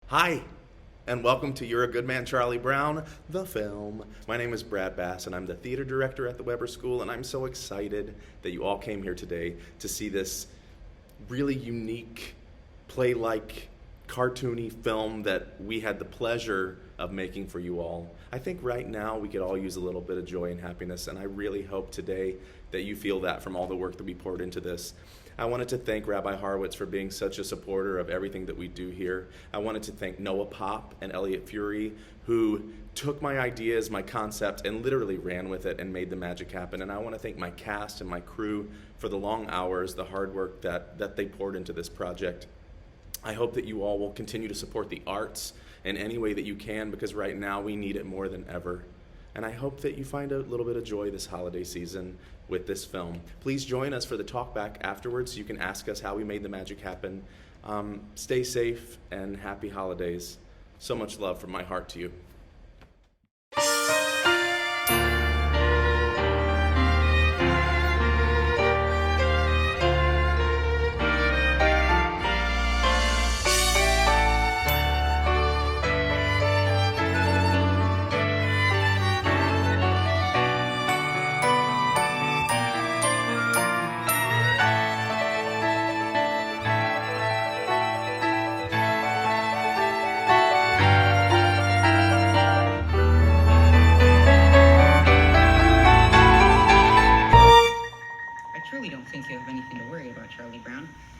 Hi, and welcome to You're a Good Man, Charlie Brown, the film. My name is Brad Bass, and I'm the theater director at the Weber School, and I'm so excited that you all came here today to see this really unique, play-like, cartoony film that we had the pleasure of making for you all. I think right now we could all use a little bit of joy and happiness, and I really hope today that you feel that from all the work that we poured into this. I wanted to thank Rabbi Horowitz for being such a supporter of everything that we do here. I wanted to thank Noah Pop and Elliot Fury, who took my ideas, my concept, and literally ran with it and made the magic happen. And I want to thank my cast and my crew for the long hours, the hard work that they poured into this project. I hope that you all will continue to support the arts in any way that you can, because right now we need it more than ever. And I hope that you find a little bit of joy this holiday season with this film. Please join us for the talk back afterwards so you can ask us how we made the magic happen. Stay safe and happy holidays. So much love from my heart to you.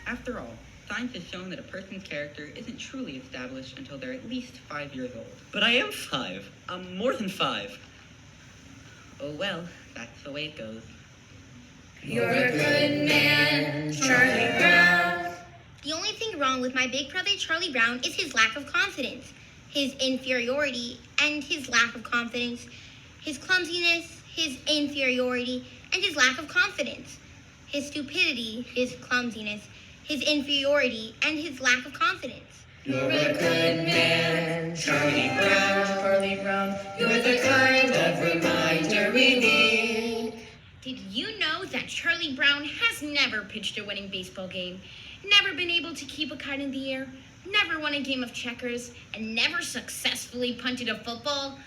After all, science has shown that a person's character isn't truly established until they're at least 5 years old. But I am 5. I'm more than 5. Oh well, that's the way it goes. You're a good man, Charlie Brown. The only thing wrong with my big brother Charlie Brown is his lack of confidence, his inferiority and his lack of confidence, his clumsiness, his inferiority, and his lack of confidence, his stupidity, his clumsiness, his inferiority, and his lack of confidence. You're a good man, Charlie Brown, Charlie Brown. You're the kind of reminder we need. Did you know that Charlie Brown has never pitched a winning baseball game, never been able to keep a kite in the air, never won a game of checkers, and never successfully punted a football?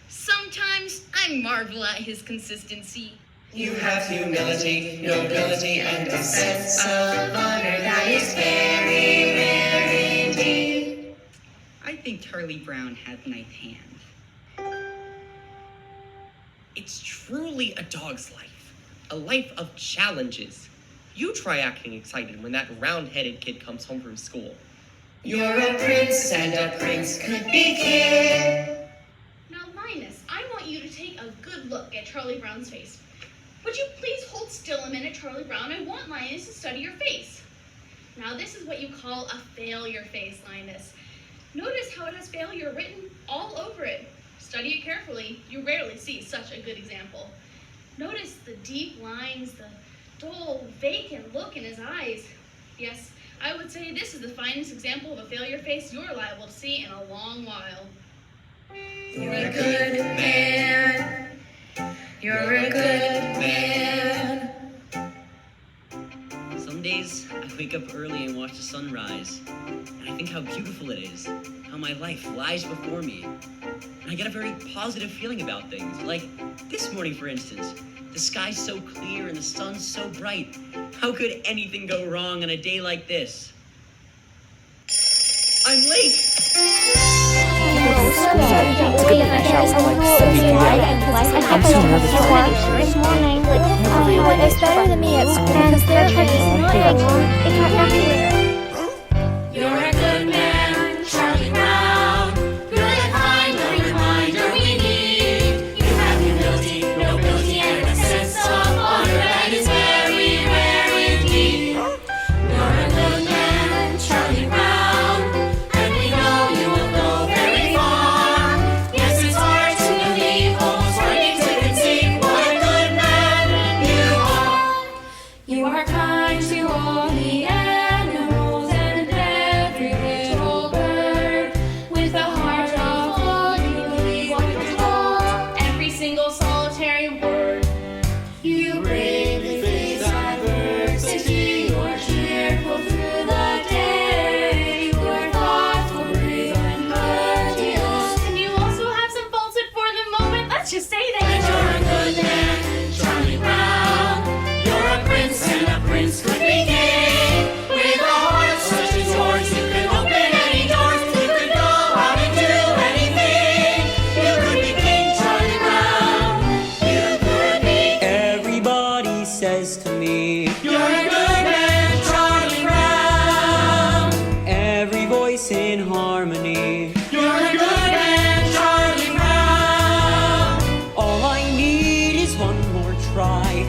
Sometimes I marvel at his consistency. You have humility, nobility, and a sense of honor that is very rare indeed. I think Charlie Brown has nice hands. It's truly a dog's life. A life of challenges. You try acting excited when that round-headed kid comes home from school. You're a prince, and a prince could be king. Now, Linus, I want you to take a good look at Charlie Brown's face. Would you please hold still a minute, Charlie Brown? I want Linus to study your face. Now, this is what you call a failure face, Linus. Notice how it has failure written all over it. Study it carefully. You rarely see such a good example. Notice the deep lines, the dull, vacant look in his eyes. Yes, I would say this is the finest example of a failure face you're liable to see in a long while. You're a good man. You're a good man. Some days, I wake up early and watch the sun rise. And I think how beautiful it is, how my life lies before me. And I get a very positive feeling about things. Like this morning, for instance. The sky's so clear and the sun's so bright. How could anything go wrong on a day like this? I'm late! It's better than me at school because they're You're a good man, Charlie Brown. You're the kind of reminder we need. You have humility, nobility, and a sense of honor that is very rare indeed. You're a good man, Charlie Brown, and we know you will go very far. Yes, it's hard to believe, almost frightening to conceive what a good man you are. You are kind to all the animals. harmony. You're a good man, Charlie Brown. All I need is one more try.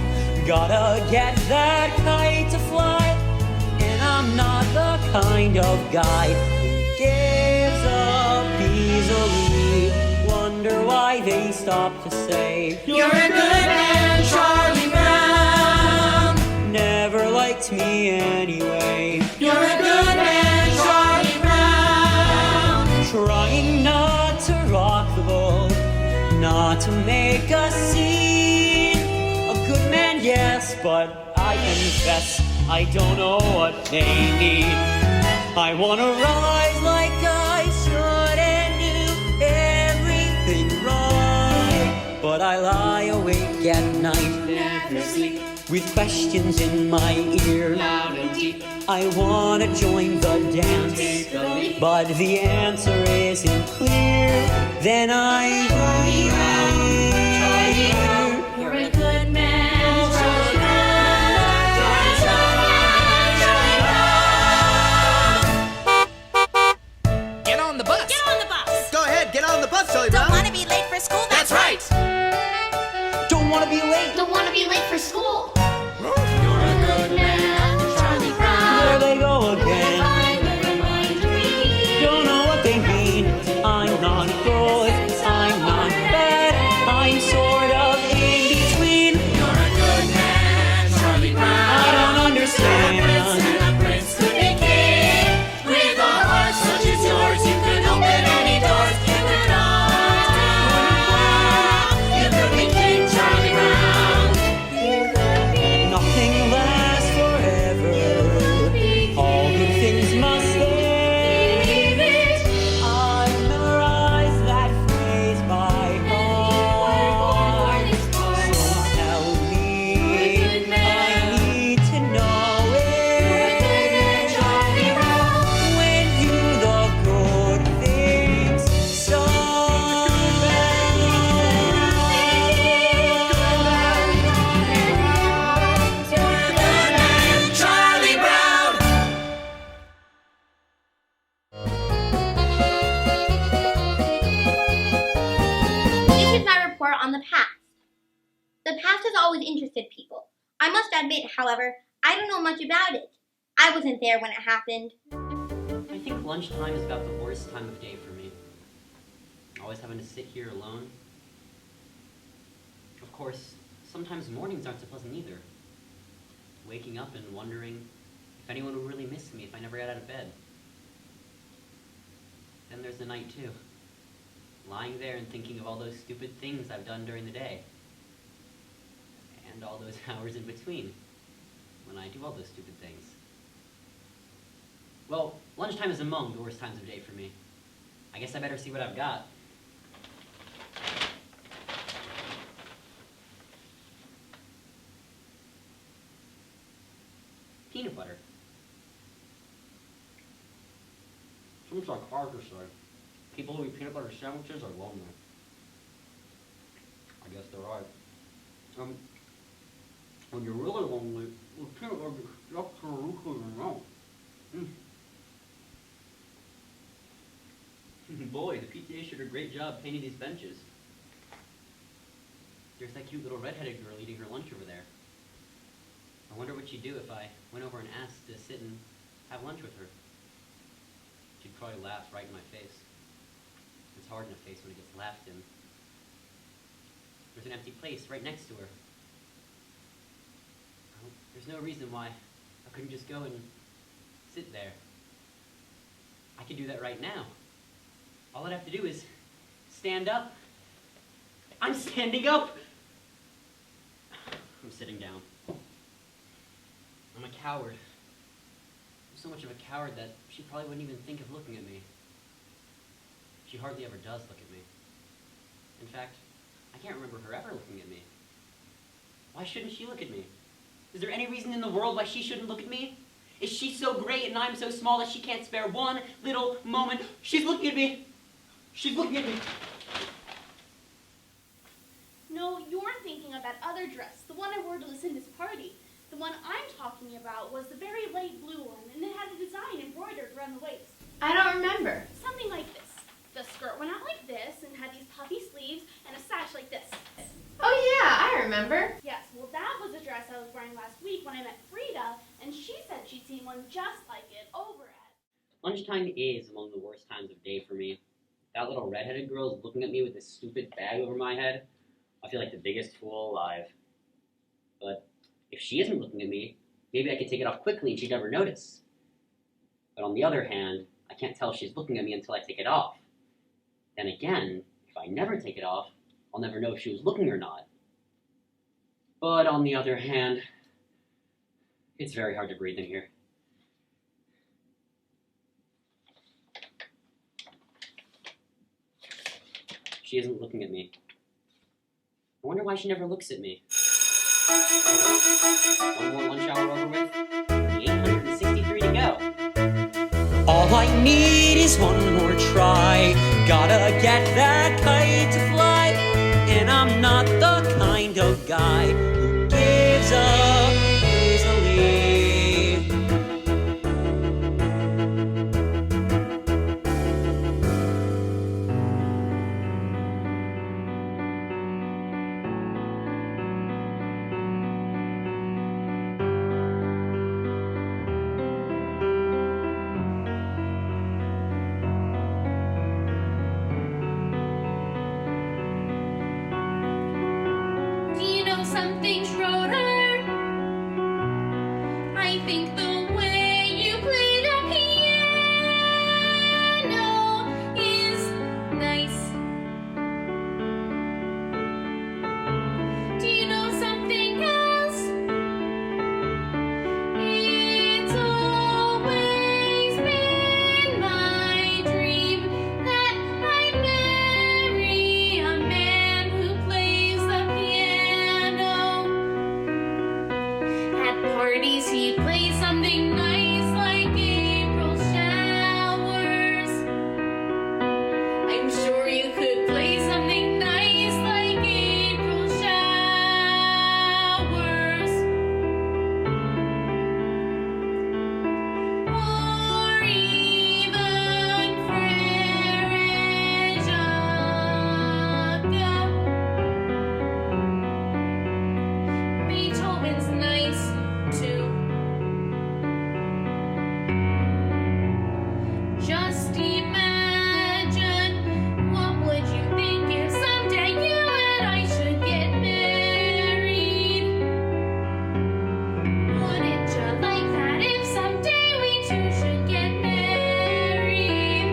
Gotta get that kite to fly. And I'm not the kind of guy who gives up easily. Wonder why they stop to say, you're a good man, Charlie Brown. Never liked me anyway. You're a good man, Charlie Brown. Trying not to rock the boat, not to make a scene. A good man, yes, but I confess I don't know what they mean. I wanna rise like I should and do everything right, but I lie awake at night, never sleep, with questions in my ear, loud and deep. I wanna join the dance, but the answer isn't clear. Then I hear, You're a good man, Charlie Brown. Get on the bus. Get on the bus. Go ahead, get on the bus, Charlie Brown. Don't want to be late for school. That's right. don't wanna be late. Don't want to be late for school. You're a good man, Charlie Brown. There they go again. Find the reminder. Don't know what they mean. I'm not good, I'm not bad, I'm sort of in between. You're a good man, Charlie Brown. I don't understand. A prince could be king. With a heart such as yours, you could open any doors. You could all. You could be King Charlie Brown. Nothing lasts forever. All good things must end. I memorized that phrase by heart. So tell me, I need to know it. When do the good things start? Charlie Brown. This is my report on the past. The past has always interested people. I must admit, however, I don't know much about it. I wasn't there when it happened. I think lunchtime is about the worst time of day for me. Always having to sit here alone. Of course, sometimes mornings aren't so pleasant either. Waking up and wondering if anyone would really miss me if I never got out of bed. Then there's the night too. Lying there and thinking of all those stupid things I've done during the day. And all those hours in between when I do all those stupid things. Well, lunchtime is among the worst times of day for me. I guess I better see what I've got. Peanut butter. Seems like hard to say. People who eat peanut butter sandwiches are lonely. I guess they're right. When you're really lonely, peanut butter is absolutely wrong. Boy, the PTA did a great job painting these benches. There's that cute little redheaded girl eating her lunch over there. I wonder what she'd do if I went over and asked to sit and have lunch with her. She'd probably laugh right in my face. It's hard in a face when it gets laughed in. There's an empty place right next to her. Well, there's no reason why I couldn't just go and sit there. I could do that right now. All I'd have to do is stand up. I'm standing up! I'm sitting down. I'm a coward. I'm so much of a coward that she probably wouldn't even think of looking at me. She hardly ever does look at me. In fact, I can't remember her ever looking at me. Why shouldn't she look at me? Is there any reason in the world why she shouldn't look at me? Is she so great and I'm so small that she can't spare one little moment? She's looking at me! She's looking at me! No, you're thinking of that other dress, the one I wore to Lucinda's party. The one I'm talking about was the very light blue one, and it had a design embroidered around the waist. I don't remember. Something like this. The skirt went out like this and had these puffy sleeves and a sash like this. Oh yeah, I remember. Yes, well that was a dress I was wearing last week when I met Frida, and she said she'd seen one just like it over at... Lunchtime is among the worst times of day for me. That little redheaded girl is looking at me with this stupid bag over my head. I feel like the biggest fool alive. But if she isn't looking at me, maybe I could take it off quickly and she'd never notice. But on the other hand, I can't tell if she's looking at me until I take it off. Then again, if I never take it off, I'll never know if she was looking or not. But on the other hand, it's very hard to breathe in here. She isn't looking at me. I wonder why she never looks at me. One more lunch hour over with. 863 to go. All I need is one more try. Gotta get that kite to fly. And I'm not the kind of guy who gives up easily. Do you know something, Schroeder? I think the way you play the piano is nice. Do you know something else? It's always been my dream that I'd marry a man who plays the piano. At parties he'd play something nice like April showers. I'm sure you could play something nice like April showers. Or even Frere Jacques. Beethoven's nice too. Just imagine, what would you think if someday you and I should get married? Wouldn't you like that if someday we two should get married?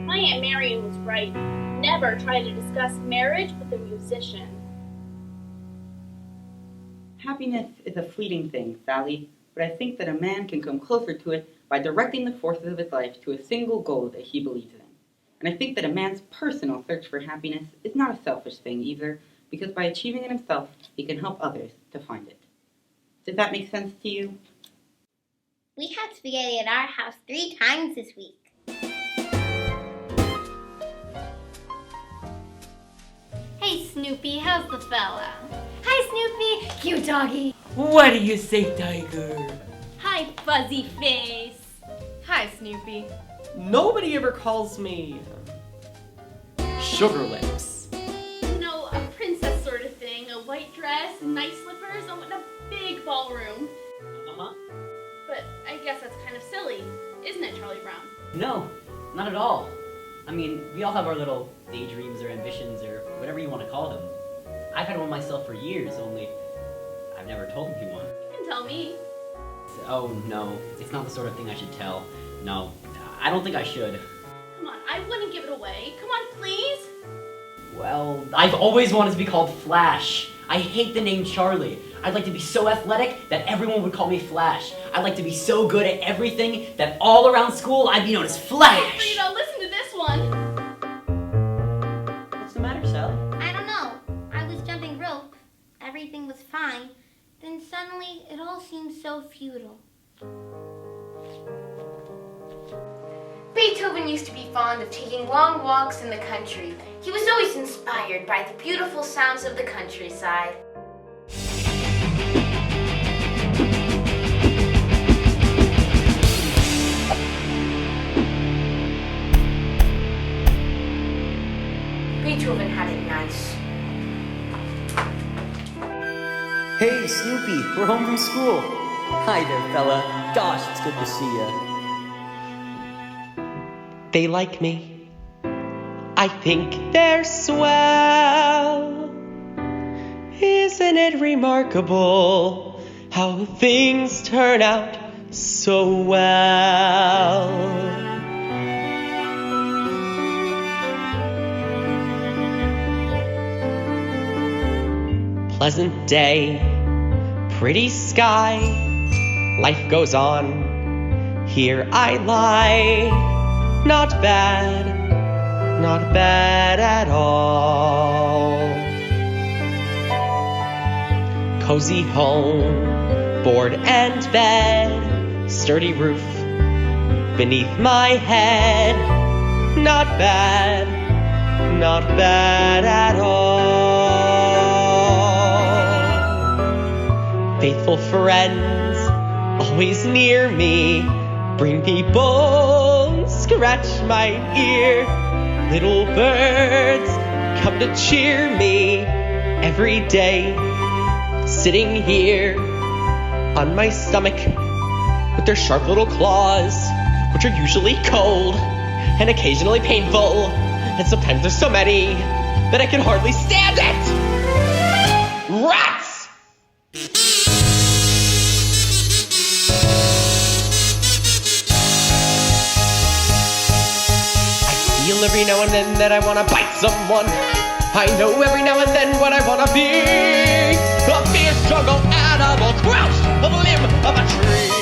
My Aunt Marion was right. Never try to discuss marriage with a musician. Happiness is a fleeting thing, Sally, but I think that a man can come closer to it by directing the forces of his life to a single goal that he believes in. And I think that a man's personal search for happiness is not a selfish thing either, because by achieving it himself, he can help others to find it. Does that make sense to you? We had spaghetti at our house 3 times this week. Hey Snoopy, how's the fella? Hi Snoopy, cute doggy. What do you say, Tiger? Hi Fuzzy Face. Hi, Snoopy. Nobody ever calls me Sugar Lips. You know, a princess sort of thing. A white dress, nice slippers, and a big ballroom. Uh-huh. But I guess that's kind of silly, isn't it, Charlie Brown? No, not at all. I mean, we all have our little daydreams or ambitions or whatever you want to call them. I've had one myself for years, only I've never told anyone. You can tell me. Oh, no, it's not the sort of thing I should tell. No, I don't think I should. Come on, I wouldn't give it away. Come on, please. Well, I've always wanted to be called Flash. I hate the name Charlie. I'd like to be so athletic that everyone would call me Flash. I'd like to be so good at everything that all around school I'd be known as Flash. Frida, listen to this one. What's the matter, Sally? I don't know. I was jumping rope. Everything was fine. Then suddenly, it all seemed so futile. Beethoven used to be fond of taking long walks in the country. He was always inspired by the beautiful sounds of the countryside. Beethoven had it nice. Hey, Snoopy, we're home from school. Hi there, fella. Gosh, it's good to see ya. They like me. I think they're swell. Isn't it remarkable how things turn out so well? Pleasant day, pretty sky, life goes on, here I lie, not bad at all. Cozy home, board and bed, sturdy roof beneath my head, not bad at all. Faithful friends, always near me, bring me bones, scratch my ear. Little birds come to cheer me every day. Sitting here on my stomach with their sharp little claws, which are usually cold and occasionally painful, and sometimes there's so many that I can hardly stand it. Rats! Every now and then that I wanna bite someone. I know every now and then what I wanna be. A fierce jungle animal crouched on the limb of a tree.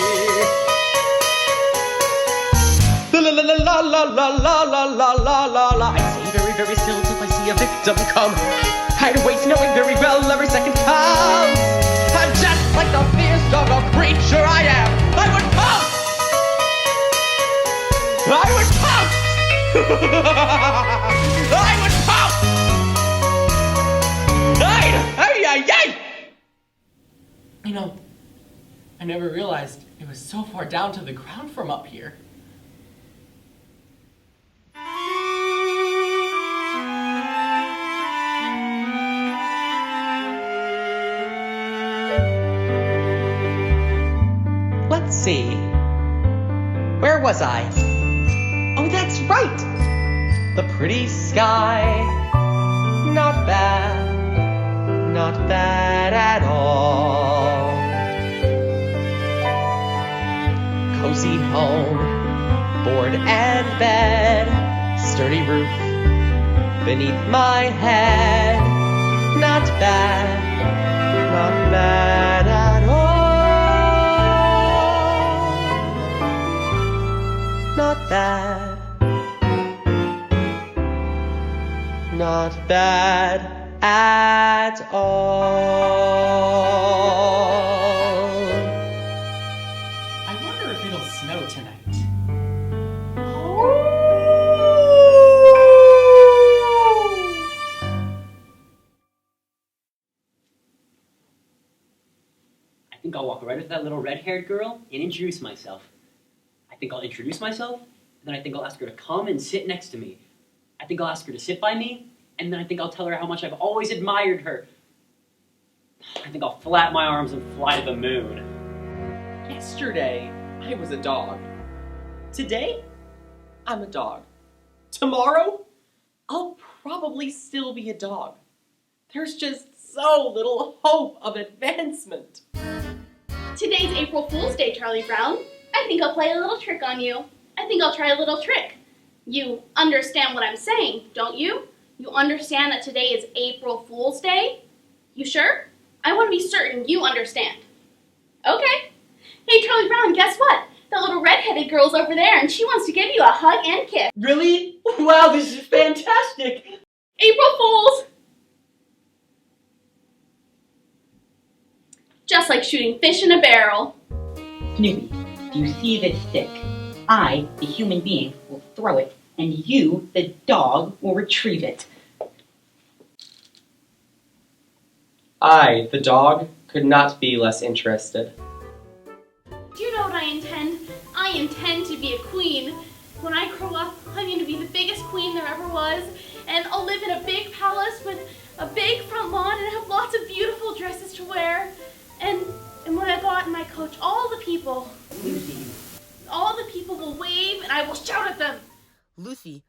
La la la la la la la la la la la la. I stay very, very still till I see a victim come. I'd wait knowing very well every second counts. And just like the fierce jungle creature I am, I would pounce! I would pounce! I would pounce! Ay! You know, I never realized it was so far down to the ground from up here. Let's see. Where was I? Oh, that's right! The pretty sky. Not bad at all. Cozy home, board and bed, sturdy roof beneath my head. Not bad at all. Not bad at all. I wonder if it'll snow tonight. I think I'll walk right up to that little red-haired girl and introduce myself. I think I'll introduce myself, and then I think I'll ask her to come and sit next to me. I think I'll ask her to sit by me, and then I think I'll tell her how much I've always admired her. I think I'll flap my arms and fly to the moon. Yesterday, I was a dog. Today, I'm a dog. Tomorrow, I'll probably still be a dog. There's just so little hope of advancement. Today's April Fool's Day, Charlie Brown. I think I'll play a little trick on you. I think I'll try a little trick. You understand what I'm saying, don't you? You understand that today is April Fool's Day? You sure? I want to be certain you understand. Okay. Hey, Charlie Brown, guess what? That little red-headed girl's over there, and she wants to give you a hug and kiss. Really? Wow, this is fantastic! April Fools! Just like shooting fish in a barrel. Snoopy, do you see this stick? I, the human being, will throw it, and you, the dog, will retrieve it. I, the dog, could not be less interested. Do you know what I intend? I intend to be a queen. When I grow up, I'm going to be the biggest queen there ever was, and I'll live in a big palace with a big front lawn and have lots of beautiful dresses to wear. And when I go out in my coach, all the people will wave and I will shout at them. Lucy,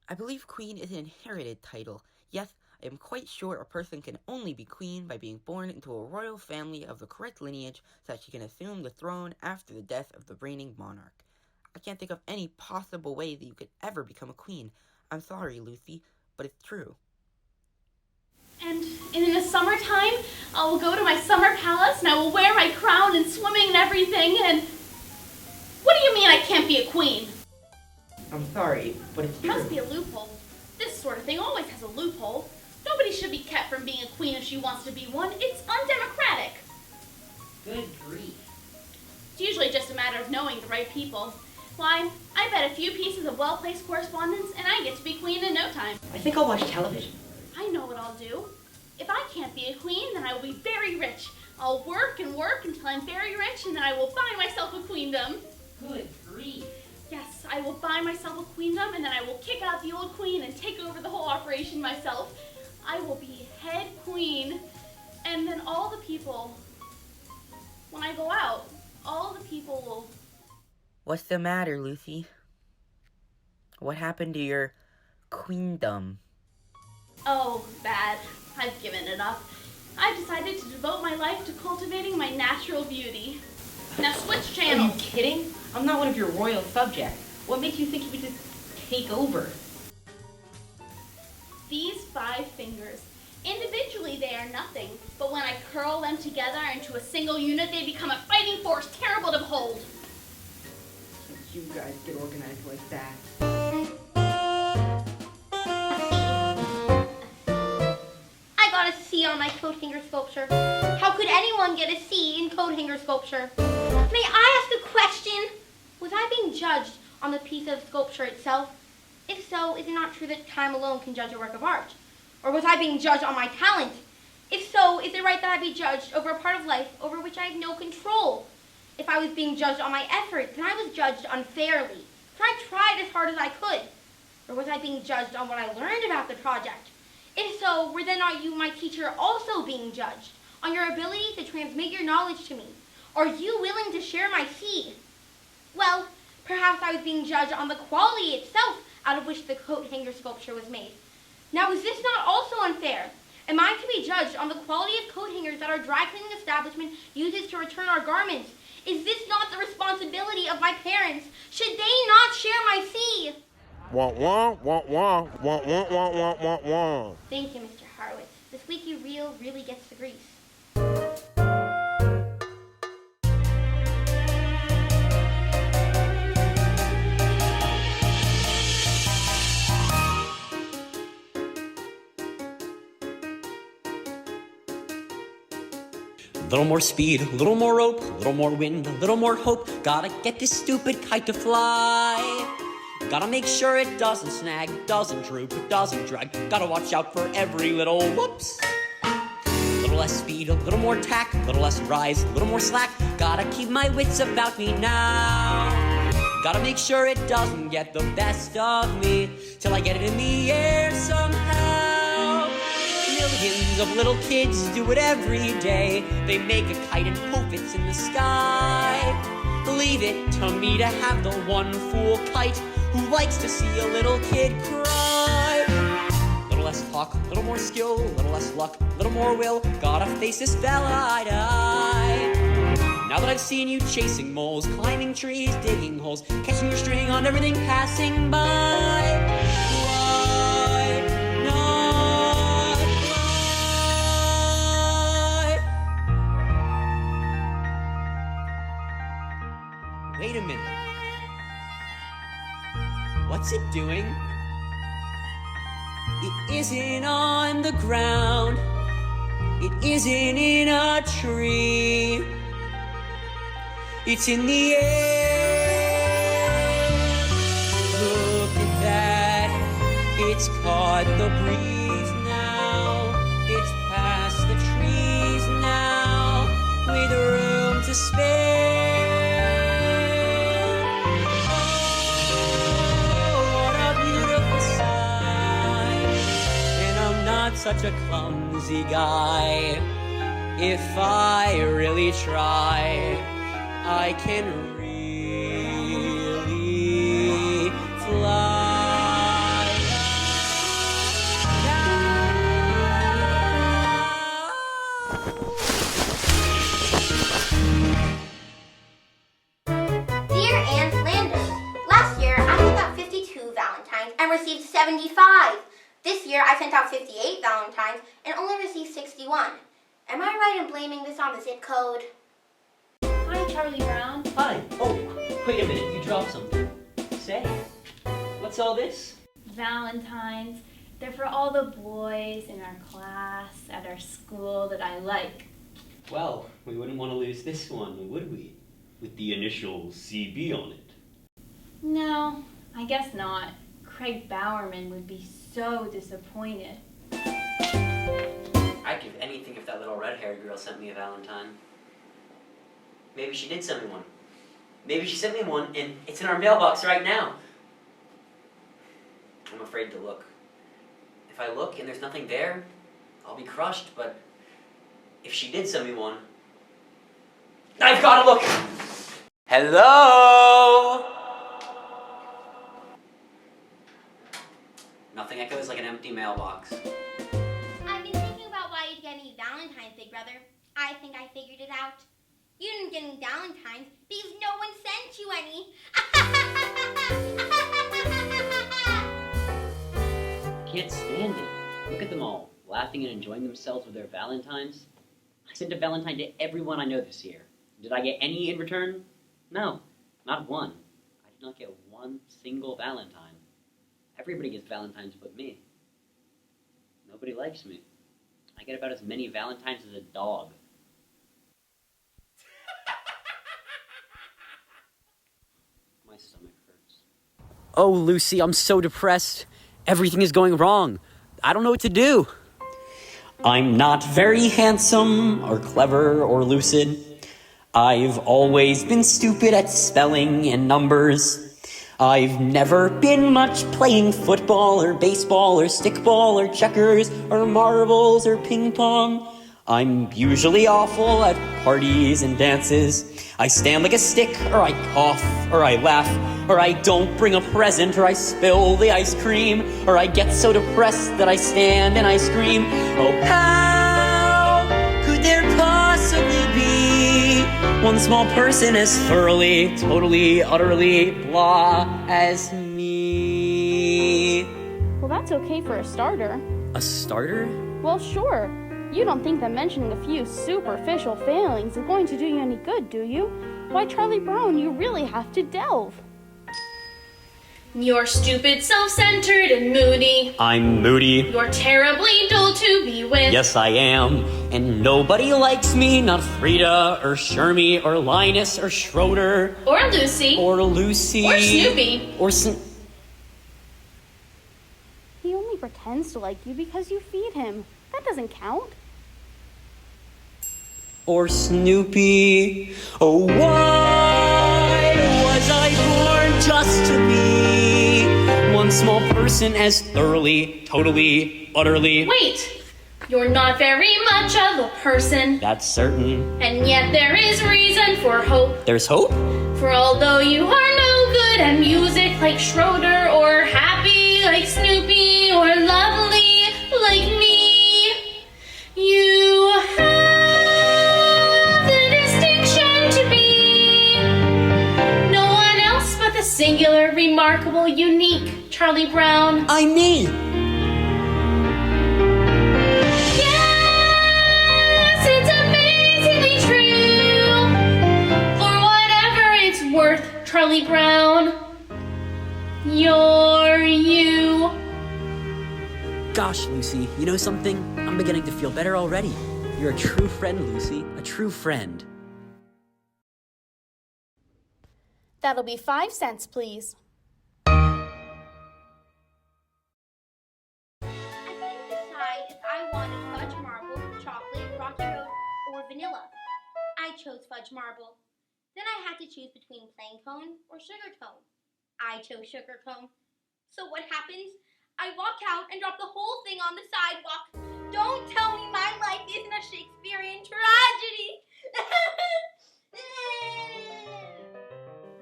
I believe queen is an inherited title. Yes, I am quite sure a person can only be queen by being born into a royal family of the correct lineage so that she can assume the throne after the death of the reigning monarch. I can't think of any possible way that you could ever become a queen. I'm sorry, Lucy, but it's true. And in the summertime, I will go to my summer palace and I will wear my crown and swimming and everything, and what do you mean I can't be a queen? I'm sorry, but it's true. There must be a loophole. This sort of thing always has a loophole. Nobody should be kept from being a queen if she wants to be one. It's undemocratic. Good grief. It's usually just a matter of knowing the right people. Why, I bet a few pieces of well-placed correspondence and I get to be queen in no time. I think I'll watch television. I know what I'll do. If I can't be a queen, then I will be very rich. I'll work and work until I'm very rich, and then I will buy myself a queendom. Good grief. Yes, I will buy myself a queendom, and then I will kick out the old queen and take over the whole operation myself. I will be head queen, and then all the people, when I go out, all the people will... What's the matter, Lucy? What happened to your queendom? Oh, bad. I've given it up. I've decided to devote my life to cultivating my natural beauty. Now switch channels. Are you kidding? I'm not one of your royal subjects. What makes you think you could just take over? These 5 fingers. Individually they are nothing, but when I curl them together into a single unit, they become a fighting force terrible to behold. You guys get organized like that. I got a C on my coat hanger sculpture. How could anyone get a C in coat hanger sculpture? May I ask a question? Was I being judged on the piece of sculpture itself? If so, is it not true that time alone can judge a work of art? Or was I being judged on my talent? If so, is it right that I be judged over a part of life over which I have no control? If I was being judged on my effort, then I was judged unfairly, for I tried as hard as I could. Or was I being judged on what I learned about the project? If so, were then not you, my teacher, also being judged on your ability to transmit your knowledge to me? Are you willing to share my seed? Well, perhaps I was being judged on the quality itself out of which the coat hanger sculpture was made. Now, is this not also unfair? Am I to be judged on the quality of coat hangers that our dry cleaning establishment uses to return our garments? Is this not the responsibility of my parents? Should they not share my seed? Want, want, want, want, want, want, want, want, want, want. Thank you, Mr. Horowitz. The squeaky reel really gets the grease. Little more speed, a little more rope, a little more wind, a little more hope. Gotta get this stupid kite to fly. Gotta make sure it doesn't snag, doesn't droop, doesn't drag. Gotta watch out for every little whoops. A little less speed, a little more tack, a little less rise, a little more slack. Gotta keep my wits about me now. Gotta make sure it doesn't get the best of me till I get it in the air somehow. Millions of little kids do it every day. They make a kite and hope it's in the sky. Leave it to me to have the one fool kite who likes to see a little kid cry. Little less talk, little more skill, little less luck, little more will. Gotta face this fella eye to eye. Now that I've seen you chasing moles, climbing trees, digging holes, catching your string on everything passing by. Wait a minute. What's it doing? It isn't on the ground. It isn't in a tree. It's in the air. Look at It's caught the breeze now. It's past the trees now, with room to spare. Oh, what a beautiful sight. And I'm not such a clumsy guy. If I really try, I can really fly. Dear Aunt Landon, last year I sent out 52 Valentines and received 75. This year I sent out 58 Valentines and only received 61. Am I right in blaming this on the zip code? Hi, Charlie Brown. Hi. Oh, wait a minute. You dropped something. Say, what's all this? Valentines. They're for all the boys in our class, at our school that I like. Well, we wouldn't want to lose this one, would we? With the initial CB on it. No, I guess not. Craig Bowerman would be so disappointed. I'd give anything if that little red-haired girl sent me a Valentine. Maybe she did send me one. Maybe she sent me one and it's in our mailbox right now. I'm afraid to look. If I look and there's nothing there, I'll be crushed, but if she did send me one, I've got to look! Hello? Nothing echoes like an empty mailbox. I've been thinking about why you didn't get any Valentines, Big Brother. I think I figured it out. You didn't get any Valentines because no one sent you any. Can't stand it. Look at them all, laughing and enjoying themselves with their Valentines. I sent a Valentine to everyone I know this year. Did I get any in return? No, not one. I did not get one single Valentine. Everybody gets Valentines but me. Nobody likes me. I get about as many Valentines as a dog. My stomach hurts. Oh, Lucy, I'm so depressed. Everything is going wrong. I don't know what to do. I'm not very handsome or clever or lucid. I've always been stupid at spelling and numbers. I've never been much playing football or baseball or stickball or checkers or marbles or ping pong. I'm usually awful at parties and dances. I stand like a stick, or I cough, or I laugh, or I don't bring a present, or I spill the ice cream, or I get so depressed that I stand and I scream. Oh, how could there possibly be one small person as thoroughly, totally, utterly blah as me? Well, that's okay for a starter. A starter? Well, sure. You don't think that mentioning a few superficial failings is going to do you any good, do you? Why, Charlie Brown, you really have to delve. You're stupid, self-centered, and moody. I'm moody. You're terribly dull to be with. Yes, I am. And nobody likes me, not Frida, or Shermie, or Linus, or Schroeder. Or Lucy. Or Lucy. Or Snoopy. Or He only pretends to like you because you feed him. That doesn't count. Or Snoopy. Oh, why was I born just to be one small person as thoroughly, totally, utterly? Wait! You're not very much of a person. That's certain. And yet there is reason for hope. There's hope? For although you are no good at music like Schroeder, or happy like Snoopy, or lovely like me, you have the distinction to be no one else but the singular, remarkable, unique Charlie Brown. I'm me. Yes, it's amazingly true. For whatever it's worth, Charlie Brown, you're you. Gosh, Lucy, you know something? I'm beginning to feel better already. You're a true friend, Lucy. A true friend. That'll be 5 cents, please. vanilla. I chose fudge marble. Then I had to choose between plain cone or sugar cone. I chose sugar cone. So what happens? I walk out and drop the whole thing on the sidewalk. Don't tell me my life isn't a Shakespearean tragedy.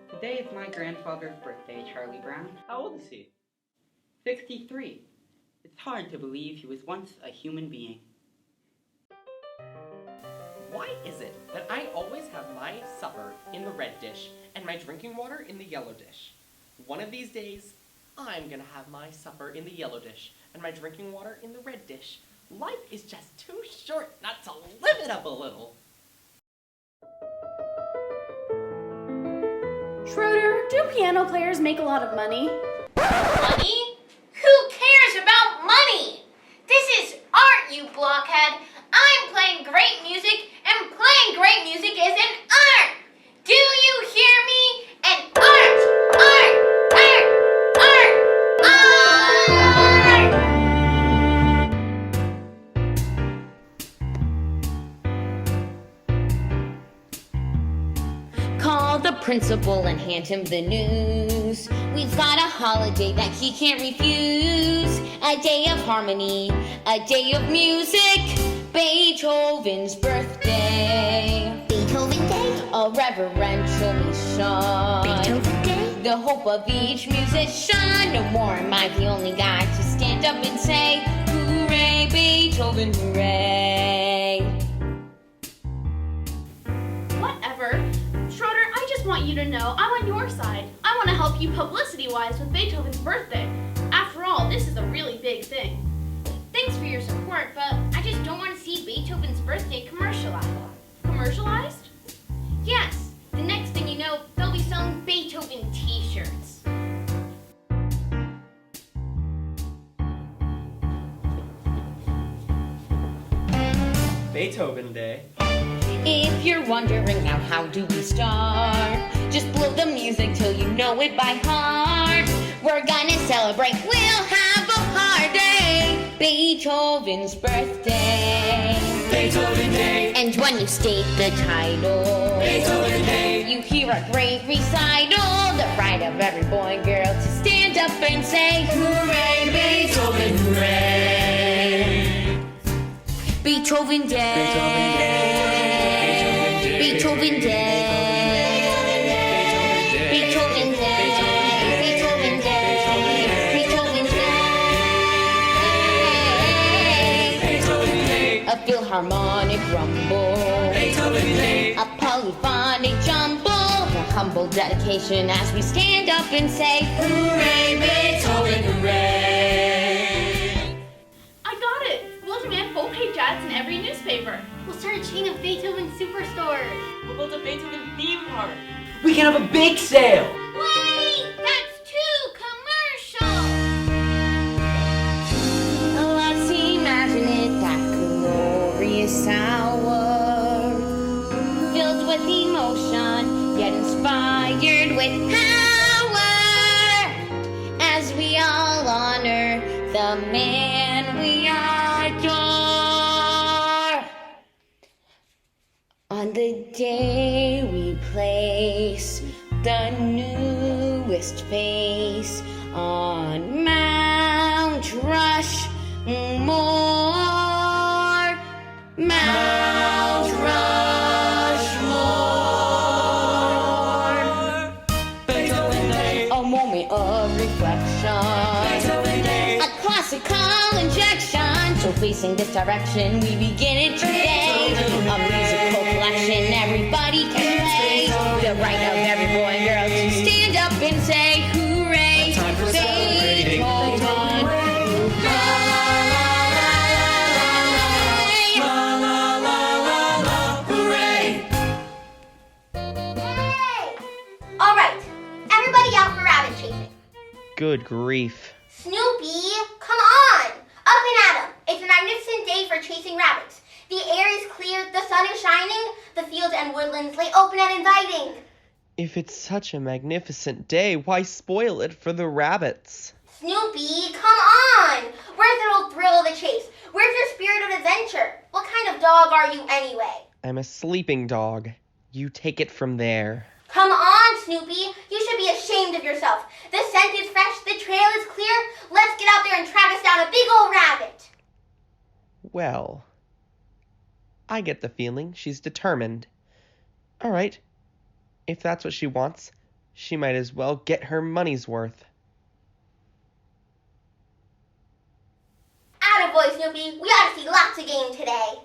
Today is my grandfather's birthday, Charlie Brown. How old is he? 63. It's hard to believe he was once a human being. Why is it that I always have my supper in the red dish and my drinking water in the yellow dish? One of these days, I'm gonna have my supper in the yellow dish and my drinking water in the red dish. Life is just too short not to live it up a little. Schroeder, do piano players make a lot of money? Money? Who cares about money? This is art, you blockhead. I'm playing great music, and playing great music is an art. Do you hear me? An art, art, art, art, art! Call the principal and hand him the news. We've got a holiday that he can't refuse. A day of harmony, a day of music. Beethoven's birthday. Beethoven Day? A reverential mission. Beethoven Day? The hope of each musician. No more am I the only guy to stand up and say, hooray, Beethoven, hooray. Whatever. Schroeder, I just want you to know I'm on your side. I want to help you publicity-wise with Beethoven's birthday. After all, this is a really big thing. Thanks for your support, but I just don't want to see Beethoven's birthday commercialized. Commercialized? Yes. The next thing you know, they'll be selling Beethoven t-shirts. Beethoven Day. If you're wondering now how do we start, just blow the music till you know it by heart. We're gonna celebrate, we'll have a party. Beethoven's birthday. Beethoven Day. And when you state the title, Beethoven Day. you hear a great recital, the right of every boy and girl to stand up and say, hooray, Beethoven, hooray. Beethoven Day. Beethoven Day. Beethoven Day. Beethoven Day. Beethoven Day. Beethoven Day. A philharmonic rumble. Beethoven Day. A polyphonic jumble. A humble dedication as we stand up and say, Hooray, Beethoven, hooray. I got it. We'll demand full-page ads in every newspaper. We'll start a chain of Beethoven superstores. We'll build a Beethoven theme park. We can have a bake sale. Wait! That's too commercial! let's imagine it, that glorious hour, filled with emotion, yet inspired with power, as we all honor the man we adore. On the day we place the newest face on Mount Rushmore, Mount Rushmore. Beethoven Day. A moment of reflection. Beethoven Day. A classical injection. So facing this direction, we begin it today. A musical collection everybody can play. The right of every boy and girl to stand up and say, hooray, Time for celebrating. Beethoven. All right, everybody out for rabbit chasing. Good grief. Snoopy, come on! Up and at 'em. It's a magnificent day for chasing rabbits. The air is clear, the sun is shining, the fields and woodlands lay open and inviting. If it's such a magnificent day, why spoil it for the rabbits? Snoopy, come on! Where's the old thrill of the chase? Where's your spirit of adventure? What kind of dog are you anyway? I'm a sleeping dog. You take it from there. Come on, Snoopy. You should be ashamed of yourself. The scent is fresh, the trail is clear. Let's get out there and track us down a big old rabbit. Well, I get the feeling she's determined. All right, if that's what she wants, she might as well get her money's worth. Attaboy, Snoopy. We ought to see lots of game today.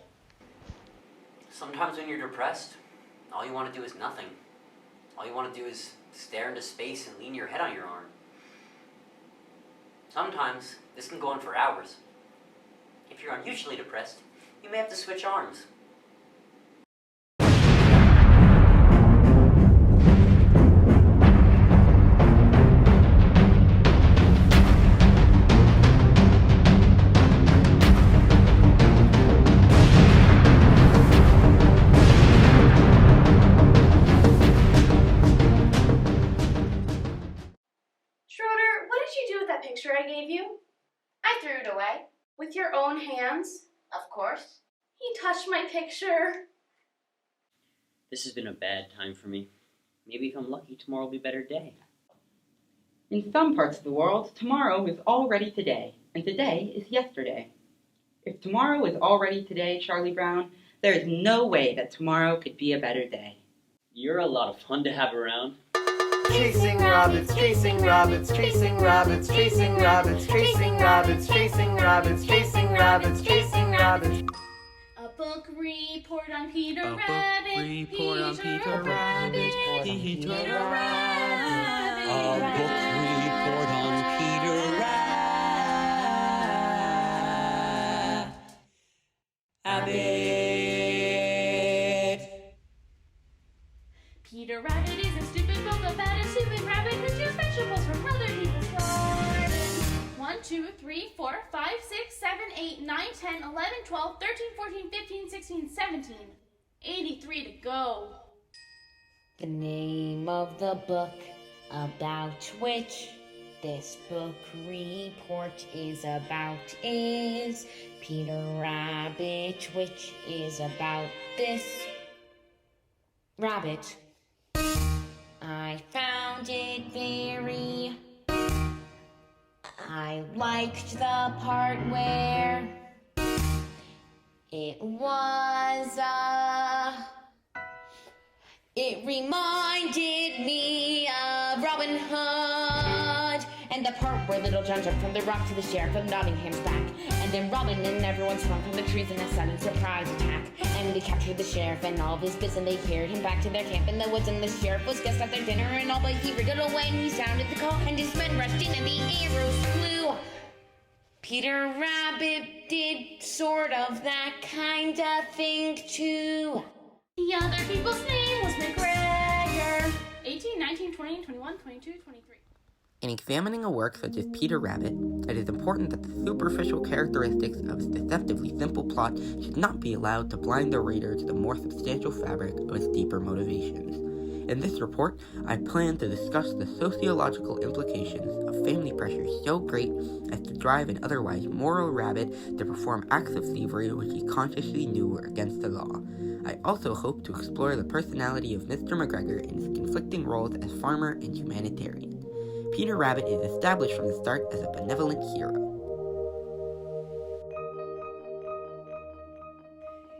Sometimes when you're depressed, all you want to do is nothing. All you want to do is stare into space and lean your head on your arm. Sometimes this can go on for hours. If you're unusually depressed, you may have to switch arms. Schroeder, what did you do with that picture I gave you? I threw it away. With your own hands? Of course. He touched my picture. This has been a bad time for me. Maybe if I'm lucky, tomorrow will be a better day. In some parts of the world, tomorrow is already today, and today is yesterday. If tomorrow is already today, Charlie Brown, there is no way that tomorrow could be a better day. You're a lot of fun to have around. Chasing rabbits, chasing rabbits, chasing rabbits, chasing rabbits, chasing rabbits, chasing rabbits, chasing rabbits, chasing rabbits. A book report on Peter A Rabbit. book report on Peter Rabbit. Peter Rabbit. Rabbit. A book report on Peter Rabbit. Peter Rabbit is a stupid book about a stupid rabbit who steals vegetables from other people's gardens. 1, 2, 3, 4, 5, 6, 7, 8, 9, 10, 11, 12, 13, 14, 15, 16, 17. 83 to go. The name of the book about which this book report is about is Peter Rabbit, which is about this rabbit. I found it very... I liked the part where it was it reminded me of Robin Hood, and the part where Little John jumped from the rock to the sheriff of Nottingham's back, and then Robin and everyone swung from the trees in a sudden surprise attack, and they captured the sheriff and all of his bits, and they carried him back to their camp in the woods, and the sheriff was guest at their dinner and all, but he wriggled away and he sounded the call, and his men rushed in and the arrows flew. Peter Rabbit did sort of that kind of thing too. The other people's name was McGregor. 18, 19, 20, 21, 22, 23. In examining a work such as Peter Rabbit, it is important that the superficial characteristics of its deceptively simple plot should not be allowed to blind the reader to the more substantial fabric of its deeper motivations. In this report, I plan to discuss the sociological implications of family pressures so great as to drive an otherwise moral rabbit to perform acts of thievery which he consciously knew were against the law. I also hope to explore the personality of Mr. McGregor in his conflicting roles as farmer and humanitarian. Peter Rabbit is established from the start as a benevolent hero.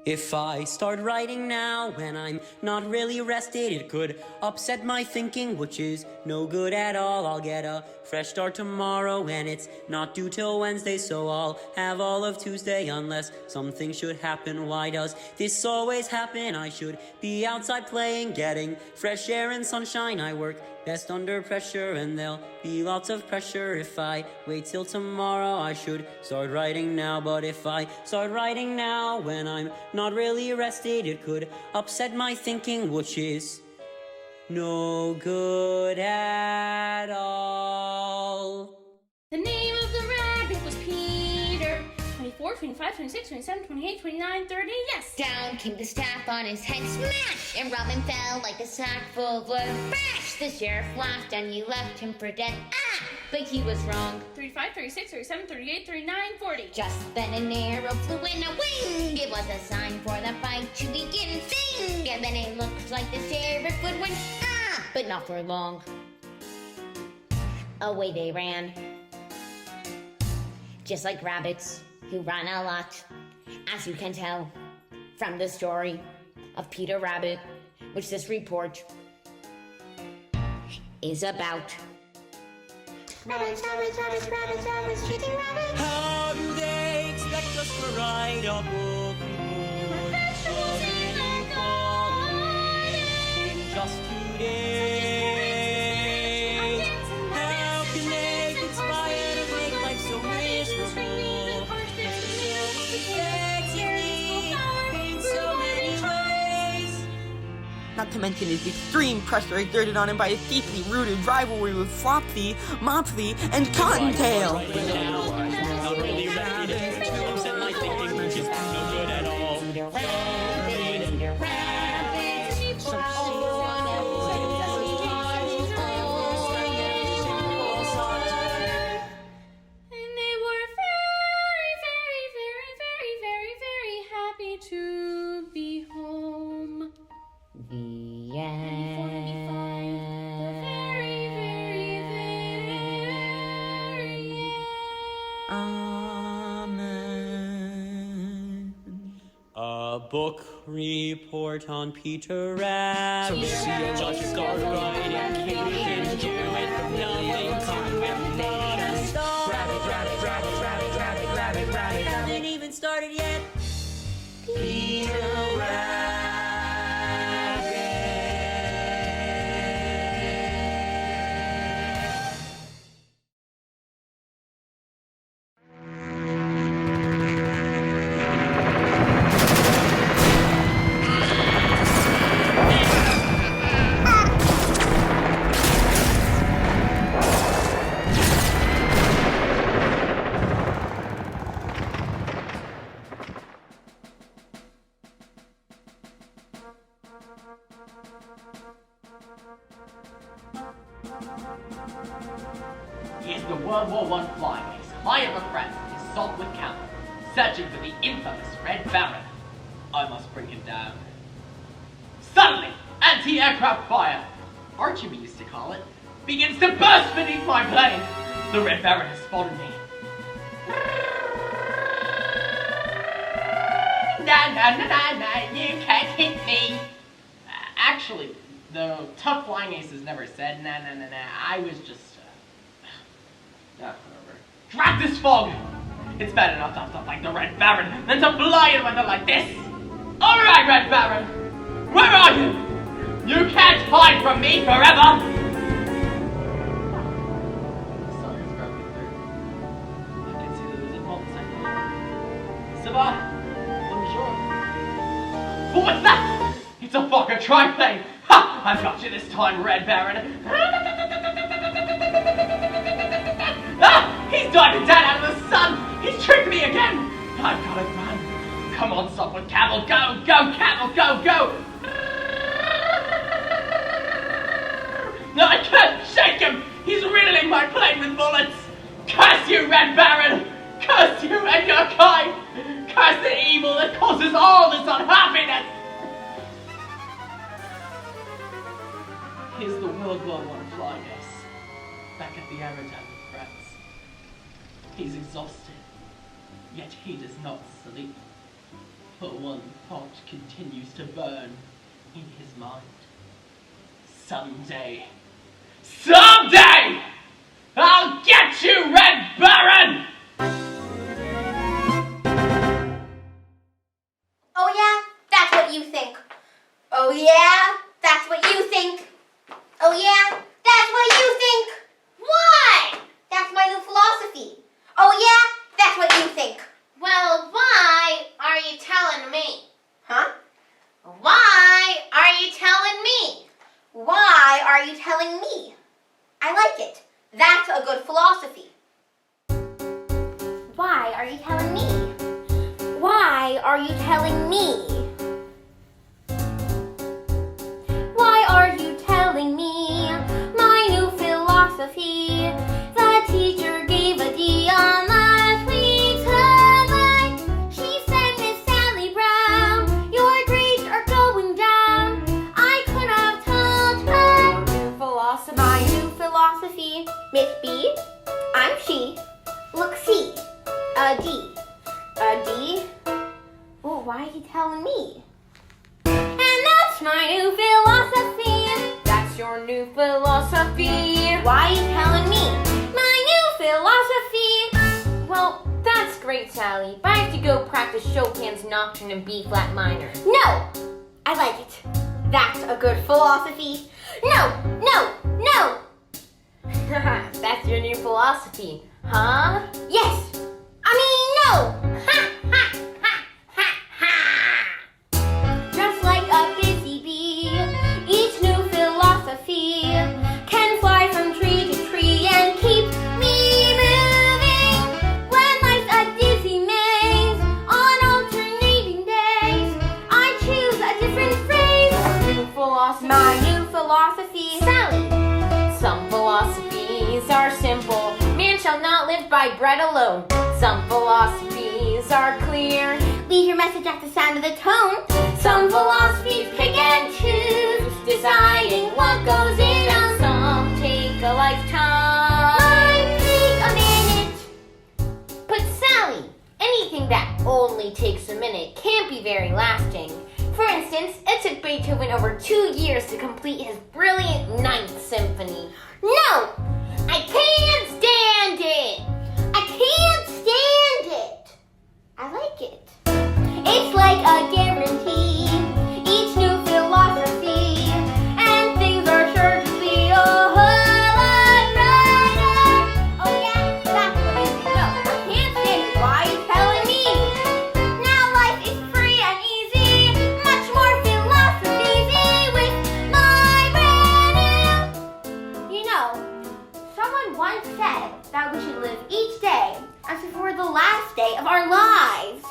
If I start writing now when I'm not really rested, it could upset my thinking, which is no good at all. I'll get a fresh start tomorrow and it's not due till Wednesday, so I'll have all of Tuesday unless something should happen. Why does this always happen? I should be outside playing, getting fresh air and sunshine. I work best under pressure and there'll be lots of pressure if I wait till tomorrow. I should start writing now, but if I start writing now when I'm not really rested, it could upset my thinking, which is no good at all. The name of the rabbit was Peter. 24, 25, 26, 27, 28, 29, 30, yes! Down came the staff on his head, smash! And Robin fell like a sack full of blood, bash! The sheriff laughed and he left him for dead. Ah! but he was wrong. 35, 36, 37, 38, 39, 40. Just then an arrow flew in a wing. It was a sign for the fight to begin. Sing! And then it looked like the sheriff would win. But not for long. Away they ran. Just like rabbits who run a lot. As you can tell from the story of Peter Rabbit, which this report is about. Rabbits, rabbits, rabbits, rabbits, rabbits, chasing rabbits. How do they expect us to write a book report in just 2 days? How can they conspire to make life so miserable? Effectively in so many ways. Not to mention his extreme pressure exerted on him by his deeply rooted rivalry with Flopsy, Mopsy, and Cottontail. And they were very, very, very, very, very, very happy to be home. The Amen. A book report on Peter Rabbit. So see you Just start writing, can't do it from nothing. Rabbit, rabbit, rabbit, rabbit, rabbit, rabbit, rabbit. Haven't even started yet. Peter Here's the World War I flying ace, high over France, his salt with camel, searching for the infamous Red Baron. I must bring him down. Suddenly, anti-aircraft fire, Archie used to call it, begins to burst beneath my plane. The Red Baron has spotted me. Na na na na na, you can't hit me. Actually, the tough flying aces never said na na na na. I was just whatever. Drat this fog! It's bad enough to stop like the Red Baron than to fly in weather like this! Alright, Red Baron! Where are you? You can't hide from me forever! Sorry, it's broken through. I can see there was a bolt second. Ça va? Bonjour. Oh, what's that? It's a Fokker triplane! Ha! I've got you this time, Red Baron! Ah! He's diving down out of the sun! He's tricked me again! I've got to run! Come on, stop with Camel! Go! Go, Camel! Go! Go! No, I can't shake him! He's riddling my plane with bullets! Curse you, Red Baron! Curse you and your kind! Curse the evil that causes all this unhappiness! Here's the World War I flying ace, back at the aerodrome in France. He's exhausted, yet he does not sleep, for one thought continues to burn in his mind. Someday, I'll get you, Red Baron! Oh yeah? That's what you think. Oh yeah? That's what you think. Oh yeah? That's what you think. Why? That's my new philosophy. Oh yeah? That's what you think. Well, why are you telling me? Huh? Why are you telling me? Why are you telling me? I like it. That's a good philosophy. Why are you telling me? Why are you telling me? Why are you telling me my new philosophy? The A D. A D? Well, why are you telling me? And that's my new philosophy. That's your new philosophy. Why are you telling me? My new philosophy. Well, that's great, Sally, but I have to go practice Chopin's Nocturne in B flat minor. No! I like it. That's a good philosophy. No! No! No! That's your new philosophy, huh? Yes! I mean, no! Ha! Ha! Ha! Ha! Ha! Just like a busy bee, each new philosophy can fly from tree to tree and keep me moving. When life's a dizzy maze on alternating days, I choose a different phrase. New philosophy. My new philosophy. Sally. Some philosophies are simple. Man shall not live by bread alone. Some philosophies are clear. Leave your message at the sound of the tone. Some philosophies pick and choose, deciding what goes in them. Some take a lifetime. Mine take a minute. But Sally, anything that only takes a minute can't be very lasting. For instance, it took Beethoven over 2 years to complete his brilliant Ninth Symphony. No! I can't stand it! I can't stand it! I like it. It's like a guarantee, each new philosophy, and things are sure to be a whole lot brighter. Oh yeah, that's what I do. No, I can't stand it. Why are you telling me? Now life is free and easy, much more philosophy with my brand new. You know, someone once said that we should live each day as if it were the last day of our lives.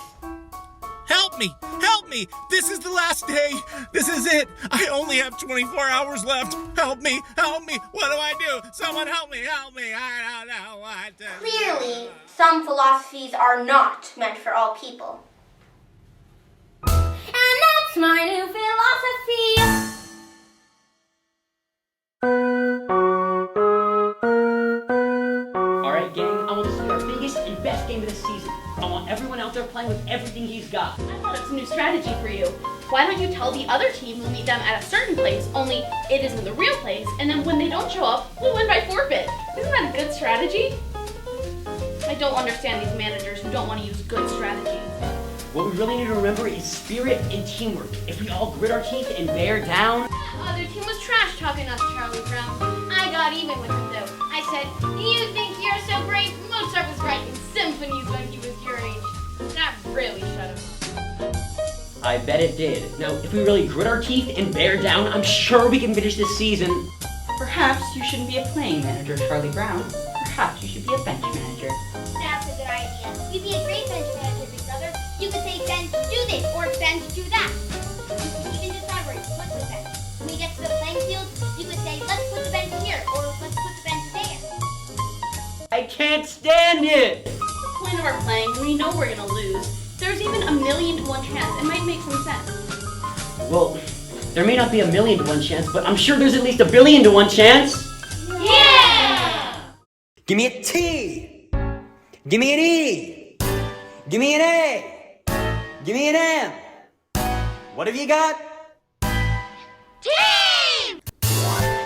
Help me! Help me! This is the last day! This is it! I only have 24 hours left! Help me! Help me! What do I do? Someone help me! Help me! I don't know what to do. Clearly, some philosophies are not meant for all people. And that's my new philosophy. Alright, gang, I want this to be our biggest and best game of the season. I want everyone out there playing with everything he's got. I thought it's a new strategy for you. Why don't you tell the other team we'll meet them at a certain place, only it isn't the real place, and then when they don't show up, we'll win by forfeit. Isn't that a good strategy? I don't understand these managers who don't want to use good strategies. What we really need to remember is spirit and teamwork. If we all grit our teeth and bear down... That other team was trash talking us, Charlie Brown. I got even with him though. I said, you think you're so great? Mozart was writing symphonies when he was your age. That really shut him up. I bet it did. Now, if we really grit our teeth and bear down, I'm sure we can finish this season. Perhaps you shouldn't be a playing manager, Charlie Brown. Perhaps you should be a bench manager. That's a good idea. You'd be a great bench manager, big brother. You could say, bench, do this, or bench, do that. You could even decide where to put the bench. When we get to the playing field, you could say, let's put the bench here, or let's put the bench there. I can't stand it! The point of our playing, we know we're gonna lose. There's even 1,000,000 to 1 chance. It might make some sense. Well, there may not be 1,000,000 to 1 chance, but I'm sure there's at least 1,000,000,000 to 1 chance. Yeah! Give me a T. Give me an E. Give me an A. Give me an M. What have you got? Team!